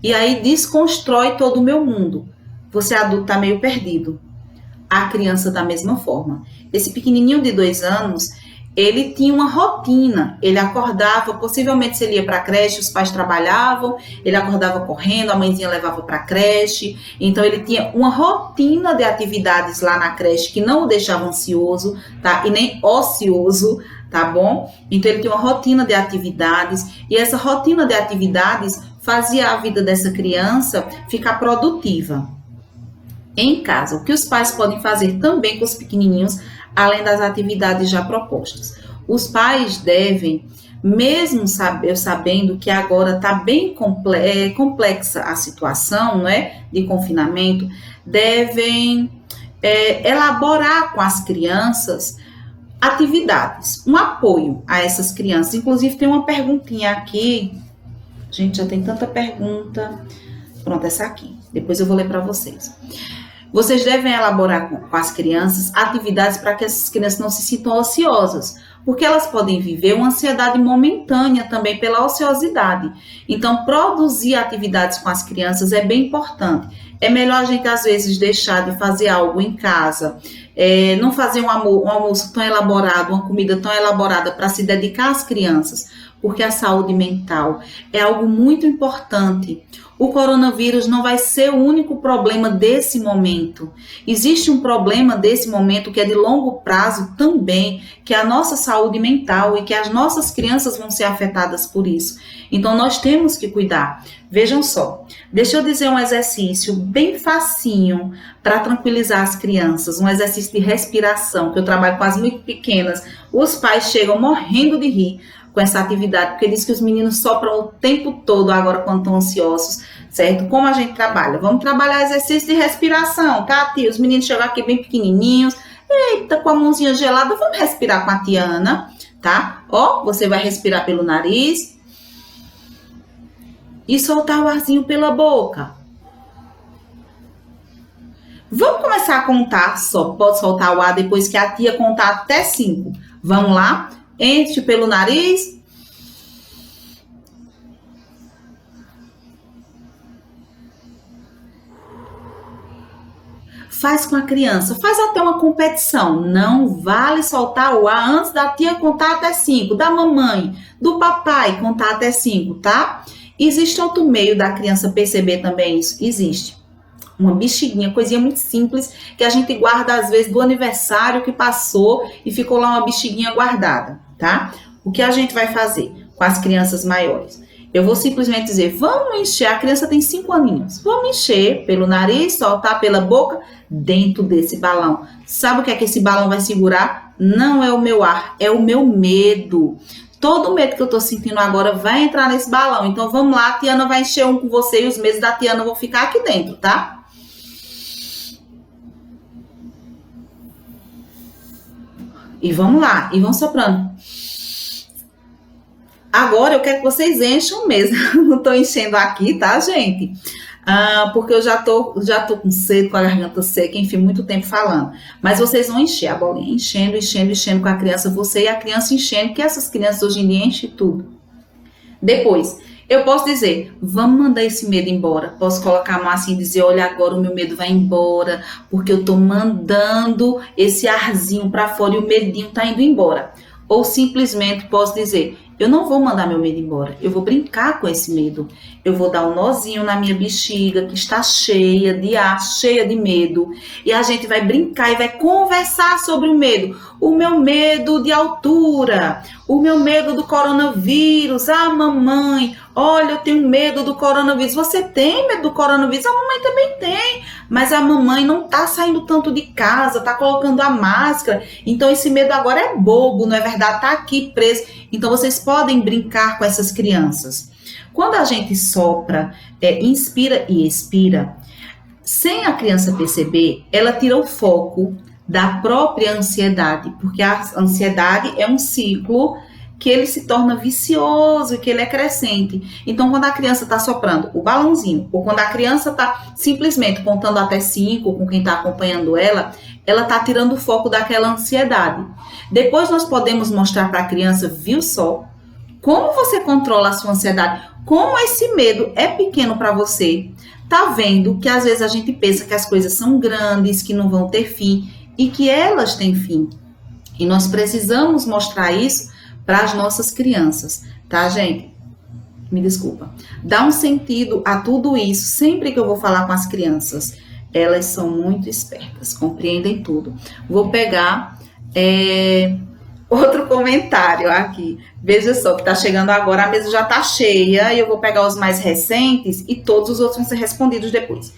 E aí desconstrói todo o meu mundo. Você adulto está meio perdido. A criança da mesma forma. Esse pequenininho de 2 anos... ele tinha uma rotina, ele acordava, possivelmente se ele ia para a creche, os pais trabalhavam, ele acordava correndo, a mãezinha levava para a creche, então ele tinha uma rotina de atividades lá na creche que não o deixava ansioso, tá? E nem ocioso, tá bom? Então ele tinha uma rotina de atividades, e essa rotina de atividades fazia a vida dessa criança ficar produtiva. Em casa, o que os pais podem fazer também com os pequenininhos, além das atividades já propostas. Os pais devem, mesmo sabendo que agora está bem complexa a situação, né, de confinamento, devem elaborar com as crianças atividades, um apoio a essas crianças. Inclusive tem uma perguntinha aqui, gente, já tem tanta pergunta. Pronto, essa aqui, depois eu vou ler para vocês. Vocês devem elaborar com as crianças atividades para que essas crianças não se sintam ociosas, porque elas podem viver uma ansiedade momentânea também pela ociosidade. Então, produzir atividades com as crianças é bem importante. É melhor a gente, às vezes, deixar de fazer algo em casa, não fazer um almoço tão elaborado, uma comida tão elaborada para se dedicar às crianças, porque a saúde mental é algo muito importante. O coronavírus não vai ser o único problema desse momento. Existe um problema desse momento que é de longo prazo também, que é a nossa saúde mental e que as nossas crianças vão ser afetadas por isso. Então nós temos que cuidar. Vejam só, deixa eu dizer um exercício bem facinho para tranquilizar as crianças, um exercício de respiração, que eu trabalho com as muito pequenas. Os pais chegam morrendo de rir com essa atividade, porque diz que os meninos sopram o tempo todo agora quando estão ansiosos, certo? Como a gente trabalha? Vamos trabalhar exercício de respiração, tá, tia? Os meninos chegam aqui bem pequenininhos, eita, com a mãozinha gelada, vamos respirar com a Tiana, tá? Ó, você vai respirar pelo nariz e soltar o arzinho pela boca. Vamos começar a contar, pode soltar o ar depois que a tia contar até 5. Vamos lá? Enche pelo nariz. Faz com a criança, faz até uma competição. Não vale soltar o ar antes da tia contar até 5, da mamãe, do papai contar até 5, tá? Existe outro meio da criança perceber também isso? Existe. Uma bexiguinha, coisinha muito simples, que a gente guarda às vezes do aniversário que passou e ficou lá uma bexiguinha guardada, tá? O que a gente vai fazer com as crianças maiores? Eu vou simplesmente dizer, vamos encher, a criança tem 5 aninhos, vamos encher pelo nariz, soltar pela boca, dentro desse balão. Sabe o que é que esse balão vai segurar? Não é o meu ar, é o meu medo. Todo o medo que eu tô sentindo agora vai entrar nesse balão. Então vamos lá, a Tiana vai encher um com você e os medos da Tiana vão ficar aqui dentro, tá? E vamos lá, e vão soprando. Agora eu quero que vocês encham mesmo. Não tô enchendo aqui, tá, gente? Porque eu já tô com sede, com a garganta seca, enfim, muito tempo falando. Mas vocês vão encher a bolinha, enchendo com a criança, você e a criança enchendo, que essas crianças hoje em dia enchem tudo. Depois, eu posso dizer, vamos mandar esse medo embora. Posso colocar a mão assim e dizer, olha, agora o meu medo vai embora, porque eu tô mandando esse arzinho para fora e o medinho tá indo embora. Ou simplesmente posso dizer, eu não vou mandar meu medo embora, eu vou brincar com esse medo. Eu vou dar um nozinho na minha bexiga, que está cheia de ar, cheia de medo. E a gente vai brincar e vai conversar sobre o medo. O meu medo de altura, o meu medo do coronavírus. Ah, mamãe, olha, eu tenho medo do coronavírus. Você tem medo do coronavírus? A mamãe também tem. Mas a mamãe não tá saindo tanto de casa, tá colocando a máscara. Então esse medo agora é bobo, não é verdade? Tá aqui preso. Então vocês podem brincar com essas crianças. Quando a gente sopra, inspira e expira, sem a criança perceber, ela tira o foco da própria ansiedade, porque a ansiedade é um ciclo que ele se torna vicioso, que ele é crescente. Então, quando a criança está soprando o balãozinho, ou quando a criança está simplesmente contando até 5, com quem está acompanhando ela está tirando o foco daquela ansiedade. Depois nós podemos mostrar para a criança, viu só, como você controla a sua ansiedade, como esse medo é pequeno para você. Tá vendo que às vezes a gente pensa que as coisas são grandes, que não vão ter fim, e que elas têm fim. E nós precisamos mostrar isso para as nossas crianças, tá, gente? Me desculpa. Dá um sentido a tudo isso sempre que eu vou falar com as crianças. Elas são muito espertas, compreendem tudo. Vou pegar outro comentário aqui. Veja só, que tá chegando agora, a mesa já tá cheia, e eu vou pegar os mais recentes e todos os outros vão ser respondidos depois.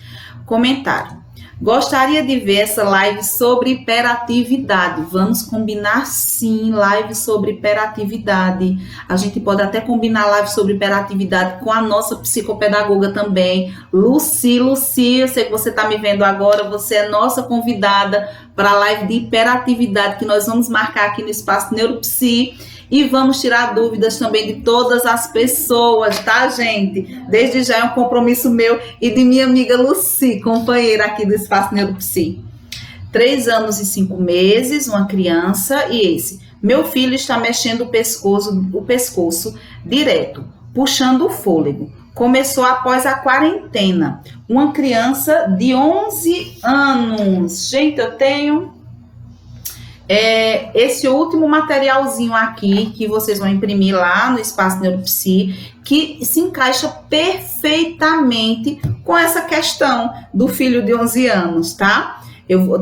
Comentário. Gostaria de ver essa live sobre hiperatividade. Vamos combinar sim, live sobre hiperatividade. A gente pode até combinar live sobre hiperatividade com a nossa psicopedagoga também. Luci, eu sei que você está me vendo agora, você é nossa convidada para a live de hiperatividade que nós vamos marcar aqui no Espaço Neuropsi. E vamos tirar dúvidas também de todas as pessoas, tá, gente? Desde já é um compromisso meu e de minha amiga Luci, companheira aqui do Espaço Neuropsi. 3 anos e 5 meses, uma criança, e esse. Meu filho está mexendo o pescoço direto, puxando o fôlego. Começou após a quarentena. Uma criança de 11 anos. Gente, eu tenho... esse último materialzinho aqui que vocês vão imprimir lá no Espaço Neuropsi, que se encaixa perfeitamente com essa questão do filho de 11 anos, tá?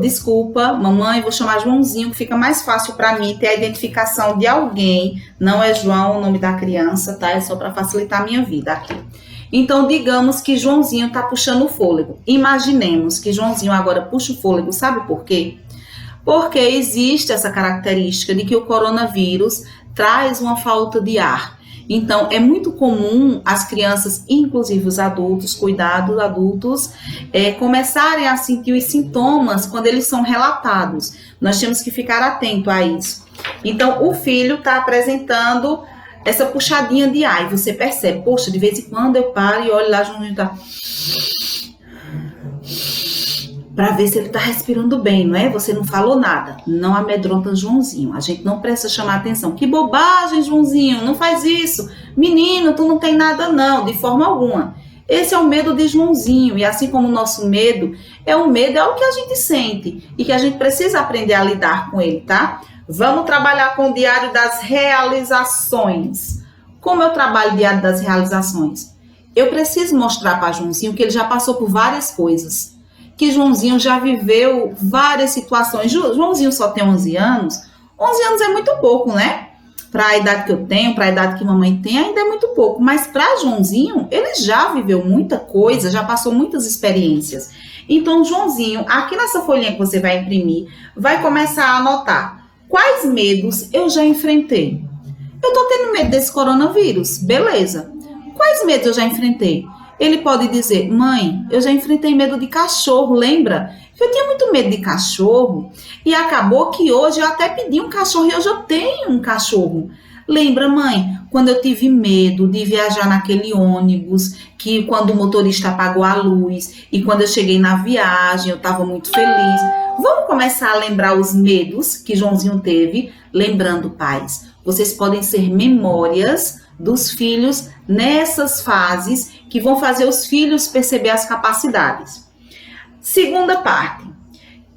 Desculpa, mamãe, vou chamar Joãozinho, que fica mais fácil para mim ter a identificação de alguém. Não é João o nome da criança, tá? É só para facilitar a minha vida aqui. Então, digamos que Joãozinho tá puxando o fôlego. Imaginemos que Joãozinho agora puxa o fôlego, sabe por quê? Porque existe essa característica de que o coronavírus traz uma falta de ar. Então, é muito comum as crianças, inclusive os adultos, cuidados adultos, começarem a sentir os sintomas quando eles são relatados. Nós temos que ficar atento a isso. Então, o filho está apresentando essa puxadinha de ar e você percebe, poxa, de vez em quando eu paro e olho lá, Joãozinho está... para ver se ele está respirando bem, não é? Você não falou nada. Não amedronta Joãozinho. A gente não precisa chamar atenção. Que bobagem, Joãozinho, não faz isso. Menino, tu não tem nada não, de forma alguma. Esse é o medo de Joãozinho. E assim como o nosso medo é o que a gente sente. E que a gente precisa aprender a lidar com ele, tá? Vamos trabalhar com o Diário das Realizações. Como eu trabalho o Diário das Realizações? Eu preciso mostrar para Joãozinho que ele já passou por várias coisas. Que Joãozinho já viveu várias situações. Joãozinho só tem 11 anos. 11 anos é muito pouco, né? Para a idade que eu tenho, para a idade que mamãe tem, ainda é muito pouco. Mas para Joãozinho, ele já viveu muita coisa, já passou muitas experiências. Então, Joãozinho, aqui nessa folhinha que você vai imprimir, vai começar a anotar quais medos eu já enfrentei. Eu tô tendo medo desse coronavírus, beleza. Quais medos eu já enfrentei? Ele pode dizer, mãe, eu já enfrentei medo de cachorro, lembra? Eu tinha muito medo de cachorro e acabou que hoje eu até pedi um cachorro e hoje eu tenho um cachorro. Lembra, mãe, quando eu tive medo de viajar naquele ônibus, que quando o motorista apagou a luz e quando eu cheguei na viagem eu estava muito feliz. Vamos começar a lembrar os medos que Joãozinho teve, lembrando, pais, vocês podem ser memórias dos filhos nessas fases que vão fazer os filhos perceber as capacidades. Segunda parte.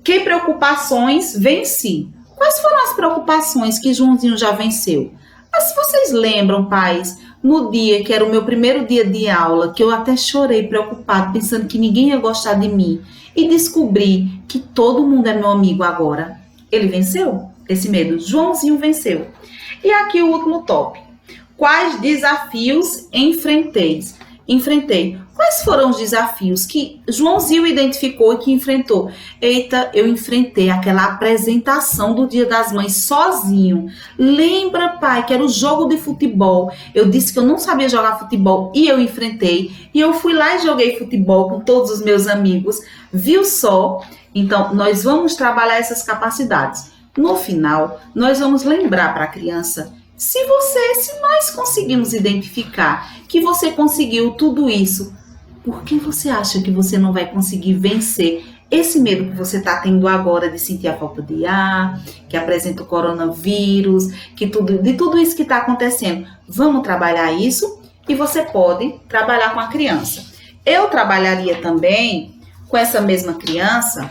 Que preocupações venci? Quais foram as preocupações que Joãozinho já venceu? Mas vocês lembram, pais, no dia que era o meu primeiro dia de aula, que eu até chorei preocupado, pensando que ninguém ia gostar de mim, e descobri que todo mundo é meu amigo agora. Ele venceu esse medo. Joãozinho venceu. E aqui o último tópico. Quais desafios enfrentei? Quais foram os desafios que Joãozinho identificou e que enfrentou? Eita, eu enfrentei aquela apresentação do Dia das Mães sozinho. Lembra, pai, que era o jogo de futebol? Eu disse que eu não sabia jogar futebol e eu enfrentei. E eu fui lá e joguei futebol com todos os meus amigos. Viu só? Então, nós vamos trabalhar essas capacidades. No final, nós vamos lembrar para a criança. Se nós conseguimos identificar que você conseguiu tudo isso, por que você acha que você não vai conseguir vencer esse medo que você está tendo agora de sentir a falta de ar, que apresenta o coronavírus, de tudo isso que está acontecendo? Vamos trabalhar isso e você pode trabalhar com a criança. Eu trabalharia também com essa mesma criança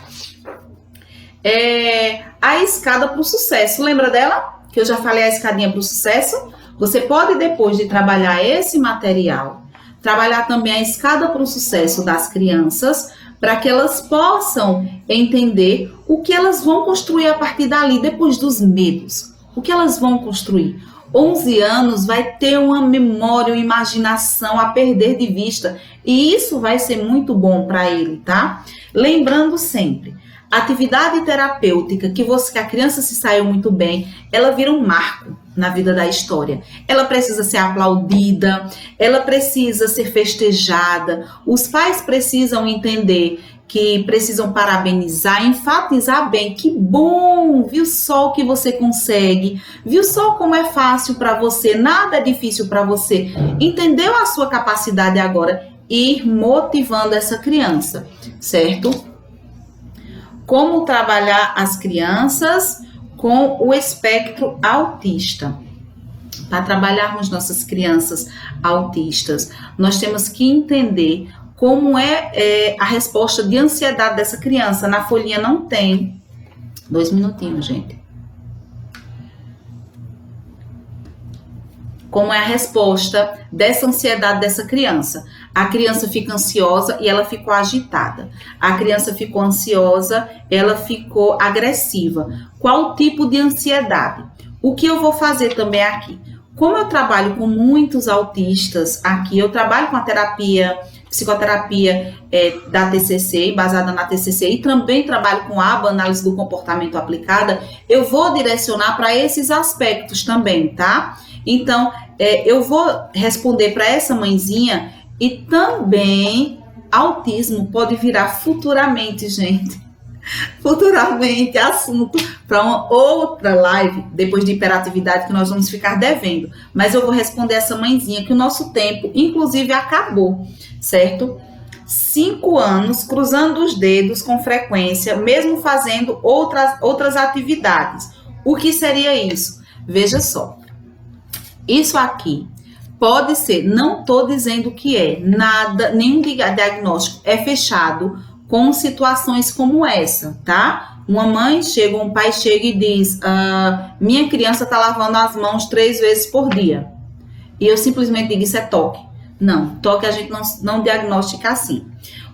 a escada para o sucesso. Lembra dela? Que eu já falei a escadinha para o sucesso? Você pode, depois de trabalhar esse material, trabalhar também a escada para o sucesso das crianças, para que elas possam entender o que elas vão construir a partir dali, depois dos medos. O que elas vão construir? 11 anos vai ter uma memória, uma imaginação a perder de vista, e isso vai ser muito bom para ele, tá? Lembrando sempre, a atividade terapêutica que a criança se saiu muito bem, ela vira um marco na vida da história. Ela precisa ser aplaudida, ela precisa ser festejada, os pais precisam entender que precisam parabenizar, enfatizar bem, que bom, viu só o que você consegue, viu só como é fácil para você, nada é difícil para você, entendeu a sua capacidade agora, ir motivando essa criança, certo? Como trabalhar as crianças com o espectro autista. Para trabalharmos nossas crianças autistas, nós temos que entender como é a resposta de ansiedade dessa criança. Na folhinha não tem. 2 minutinhos, gente. Como é a resposta dessa ansiedade dessa criança? A criança fica ansiosa e ela ficou agitada. A criança ficou ansiosa, ela ficou agressiva. Qual tipo de ansiedade? O que eu vou fazer também aqui? Como eu trabalho com muitos autistas aqui, eu trabalho com a psicoterapia da TCC, baseada na TCC, e também trabalho com a aba análise do comportamento aplicada, eu vou direcionar para esses aspectos também, tá? Então, eu vou responder para essa mãezinha, e também autismo pode virar futuramente, gente, futuramente assunto para uma outra live, depois de hiperatividade, que nós vamos ficar devendo. Mas eu vou responder essa mãezinha, que o nosso tempo, inclusive, acabou, certo? 5 anos cruzando os dedos com frequência, mesmo fazendo outras atividades. O que seria isso? Veja só. Isso aqui pode ser, não estou dizendo que é, nada, nenhum diagnóstico é fechado com situações como essa, tá? Um pai chega e diz, minha criança está lavando as mãos 3 vezes por dia. E eu simplesmente digo, isso é toque. Não, toque a gente não diagnostica assim.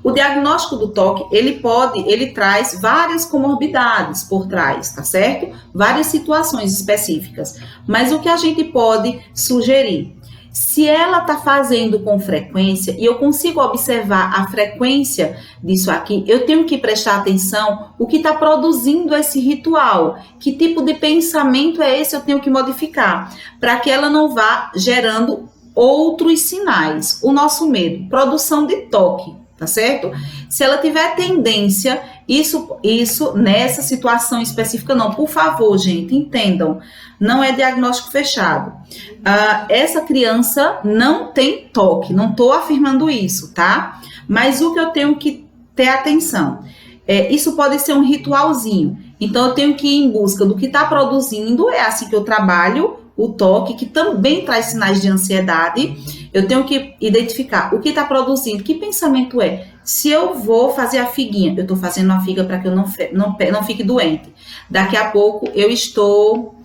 O diagnóstico do toque, ele traz várias comorbidades por trás, tá certo? Várias situações específicas. Mas o que a gente pode sugerir? Se ela está fazendo com frequência e eu consigo observar a frequência disso aqui, eu tenho que prestar atenção o que está produzindo esse ritual. Que tipo de pensamento é esse eu tenho que modificar? Para que ela não vá gerando outros sinais. O nosso medo, produção de toque, tá certo? Se ela tiver tendência, isso nessa situação específica não. Por favor, gente, entendam. Não é diagnóstico fechado. Essa criança não tem toque, não estou afirmando isso, tá? Mas o que eu tenho que ter atenção, isso pode ser um ritualzinho. Então, eu tenho que ir em busca do que está produzindo, é assim que eu trabalho o toque, que também traz sinais de ansiedade. Eu tenho que identificar o que está produzindo, que pensamento é. Se eu vou fazer a figuinha, eu estou fazendo a figa para que eu não fique doente. Daqui a pouco eu estou...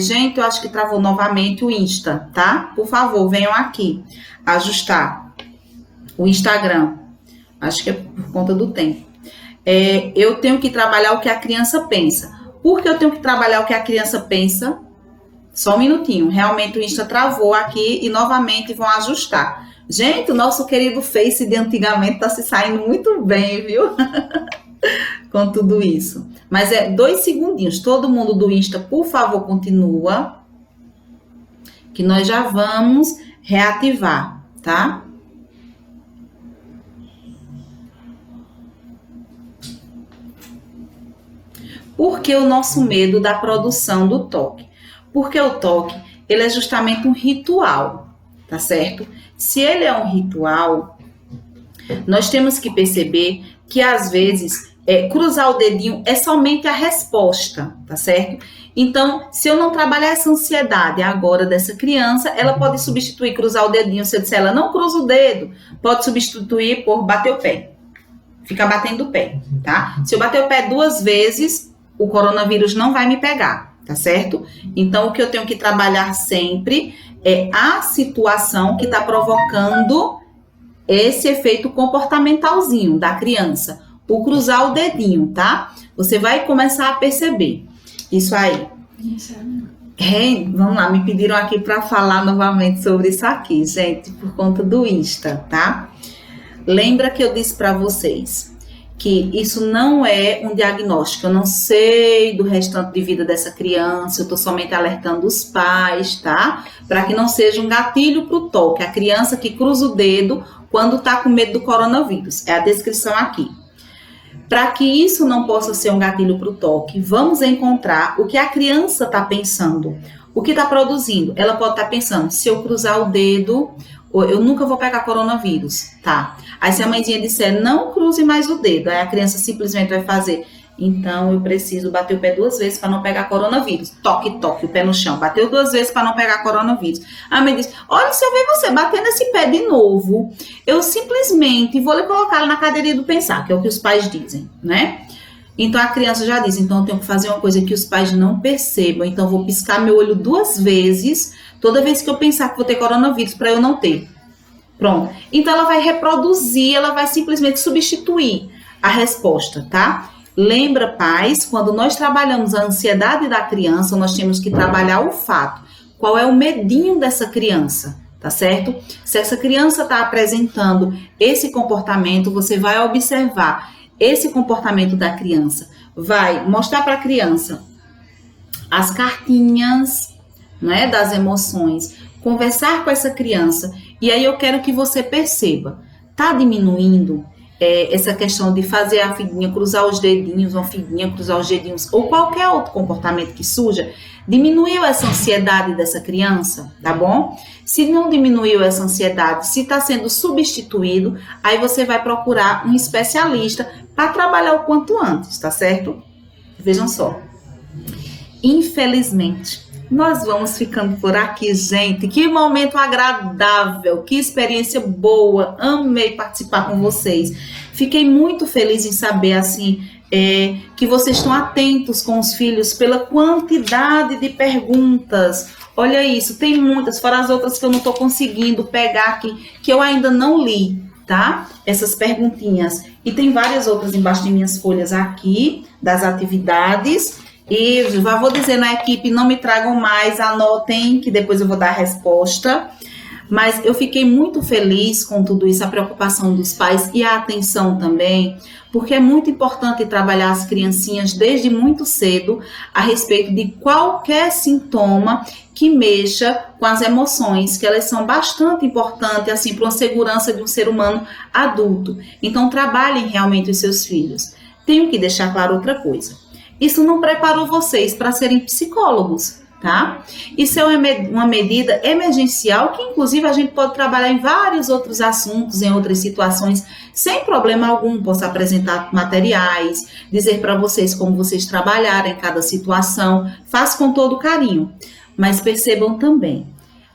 gente, eu acho que travou novamente o Insta, tá? Por favor, venham aqui ajustar o Instagram. Acho que é por conta do tempo. Eu tenho que trabalhar o que a criança pensa. Por que eu tenho que trabalhar o que a criança pensa? Só um minutinho. Realmente o Insta travou aqui e novamente vão ajustar. Gente, o nosso querido Face de antigamente tá se saindo muito bem, viu? Com tudo isso. Mas 2 segundinhos. Todo mundo do Insta, por favor, continua. Que nós já vamos reativar, tá? Por que o nosso medo da produção do toque? Porque o toque, ele é justamente um ritual, tá certo? Se ele é um ritual, nós temos que perceber que, às vezes, cruzar o dedinho é somente a resposta, tá certo? Então, se eu não trabalhar essa ansiedade agora dessa criança, ela pode substituir cruzar o dedinho. Se eu disser ela não cruza o dedo, pode substituir por bater o pé. Fica batendo o pé, tá? Se eu bater o pé 2 vezes, o coronavírus não vai me pegar, tá certo? Então, o que eu tenho que trabalhar sempre é a situação que está provocando esse efeito comportamentalzinho da criança. O cruzar o dedinho, tá? Você vai começar a perceber isso aí. Vamos lá, me pediram aqui para falar novamente sobre isso aqui, gente, por conta do Insta, tá? Lembra que eu disse para vocês que isso não é um diagnóstico, eu não sei do restante de vida dessa criança, eu tô somente alertando os pais, tá? Para que não seja um gatilho pro toque, a criança que cruza o dedo quando tá com medo do coronavírus, é a descrição aqui. Para que isso não possa ser um gatilho para o toque, vamos encontrar o que a criança está pensando, o que está produzindo. Ela pode estar pensando, se eu cruzar o dedo, eu nunca vou pegar coronavírus, tá? Aí se a mãezinha disser, não cruze mais o dedo, aí a criança simplesmente vai fazer, então eu preciso bater o pé 2 vezes para não pegar coronavírus. Toque, toque, o pé no chão. Bateu 2 vezes para não pegar coronavírus. A mãe diz, olha, se eu ver você batendo esse pé de novo, eu simplesmente vou lhe colocar na cadeirinha do pensar, que é o que os pais dizem, né? Então a criança já diz, então eu tenho que fazer uma coisa que os pais não percebam, então eu vou piscar meu olho 2 vezes, toda vez que eu pensar que vou ter coronavírus, para eu não ter. Pronto. Então ela vai reproduzir, ela vai simplesmente substituir a resposta, tá? Lembra, pais, quando nós trabalhamos a ansiedade da criança, nós temos que trabalhar o fato. Qual é o medinho dessa criança, tá certo? Se essa criança está apresentando esse comportamento, você vai observar esse comportamento da criança. Vai mostrar para a criança as cartinhas, né, das emoções, conversar com essa criança. E aí eu quero que você perceba, tá diminuindo essa questão de fazer a figuinha, cruzar os dedinhos, uma figuinha, cruzar os dedinhos, ou qualquer outro comportamento que surja, diminuiu essa ansiedade dessa criança, tá bom? Se não diminuiu essa ansiedade, se está sendo substituído, aí você vai procurar um especialista para trabalhar o quanto antes, tá certo? Vejam só. Infelizmente, nós vamos ficando por aqui, gente. Que momento agradável, que experiência boa. Amei participar com vocês. Fiquei muito feliz em saber, assim, que vocês estão atentos com os filhos pela quantidade de perguntas. Olha isso, tem muitas, fora as outras que eu não estou conseguindo pegar aqui, que eu ainda não li, tá? Essas perguntinhas. E tem várias outras embaixo de minhas folhas aqui, das atividades. E já vou dizer na equipe, não me tragam mais, anotem que depois eu vou dar a resposta. Mas eu fiquei muito feliz com tudo isso, a preocupação dos pais e a atenção também, porque é muito importante trabalhar as criancinhas desde muito cedo a respeito de qualquer sintoma que mexa com as emoções, que elas são bastante importantes assim, para uma segurança de um ser humano adulto. Então trabalhem realmente os seus filhos. Tenho que deixar claro outra coisa. Isso não preparou vocês para serem psicólogos, tá? Isso é uma medida emergencial que, inclusive, a gente pode trabalhar em vários outros assuntos, em outras situações, sem problema algum. Posso apresentar materiais, dizer para vocês como vocês trabalharem em cada situação. Faço com todo carinho. Mas percebam também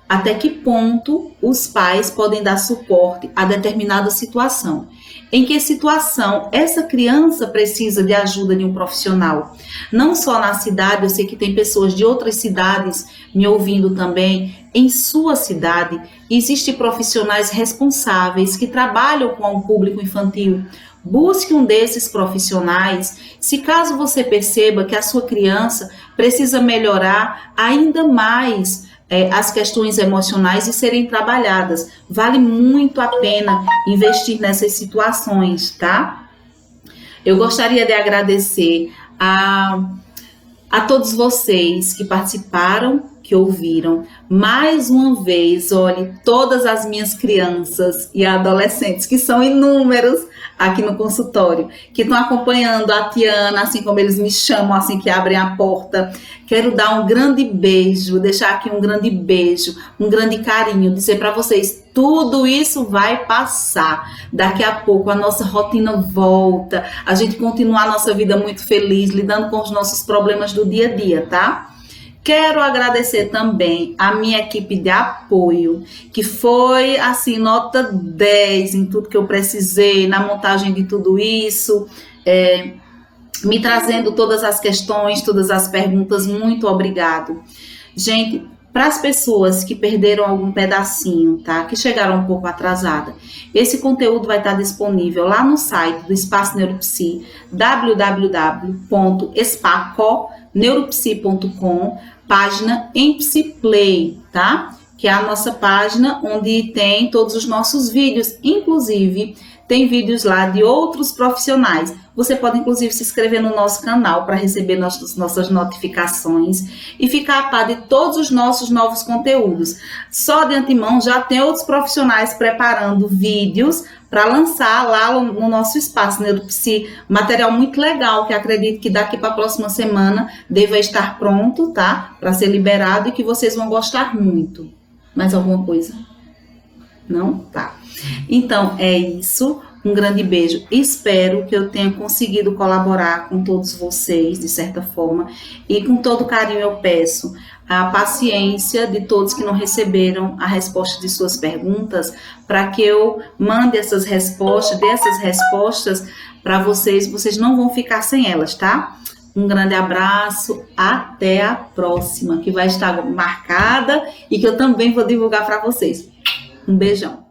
até que ponto os pais podem dar suporte a determinada situação. Em que situação essa criança precisa de ajuda de um profissional? Não só na cidade, eu sei que tem pessoas de outras cidades me ouvindo também. Em sua cidade, existem profissionais responsáveis que trabalham com o público infantil. Busque um desses profissionais. Se caso você perceba que a sua criança precisa melhorar ainda mais as questões emocionais e serem trabalhadas. Vale muito a pena investir nessas situações, tá? Eu gostaria de agradecer a todos vocês que participaram, que ouviram. Mais uma vez, olhe, todas as minhas crianças e adolescentes, que são inúmeros aqui no consultório, que estão acompanhando a Tiana, assim como eles me chamam, assim que abrem a porta. Quero dar um grande beijo, deixar aqui um grande beijo, um grande carinho, dizer para vocês, tudo isso vai passar. Daqui a pouco a nossa rotina volta, a gente continua a nossa vida muito feliz, lidando com os nossos problemas do dia a dia, tá? Quero agradecer também a minha equipe de apoio, que foi, assim, nota 10 em tudo que eu precisei, na montagem de tudo isso, me trazendo todas as questões, todas as perguntas. Muito obrigado. Gente, para as pessoas que perderam algum pedacinho, tá? Que chegaram um pouco atrasada, esse conteúdo vai estar disponível lá no site do Espaço Neuropsi, www.espaconeuropsi.com, página em Psiplay, tá? Que é a nossa página onde tem todos os nossos vídeos, inclusive tem vídeos lá de outros profissionais. Você pode, inclusive, se inscrever no nosso canal para receber nossas notificações e ficar a par de todos os nossos novos conteúdos. Só de antemão, já tem outros profissionais preparando vídeos para lançar lá no nosso Espaço Neuropsi. Material muito legal, que acredito que daqui para a próxima semana deva estar pronto, tá? Para ser liberado e que vocês vão gostar muito. Mais alguma coisa? Não? Tá. Então, é isso. Um grande beijo. Espero que eu tenha conseguido colaborar com todos vocês, de certa forma. E com todo carinho eu peço a paciência de todos que não receberam a resposta de suas perguntas, para que eu mande essas respostas, dê essas respostas para vocês. Vocês não vão ficar sem elas, tá? Um grande abraço. Até a próxima, que vai estar marcada e que eu também vou divulgar para vocês. Um beijão.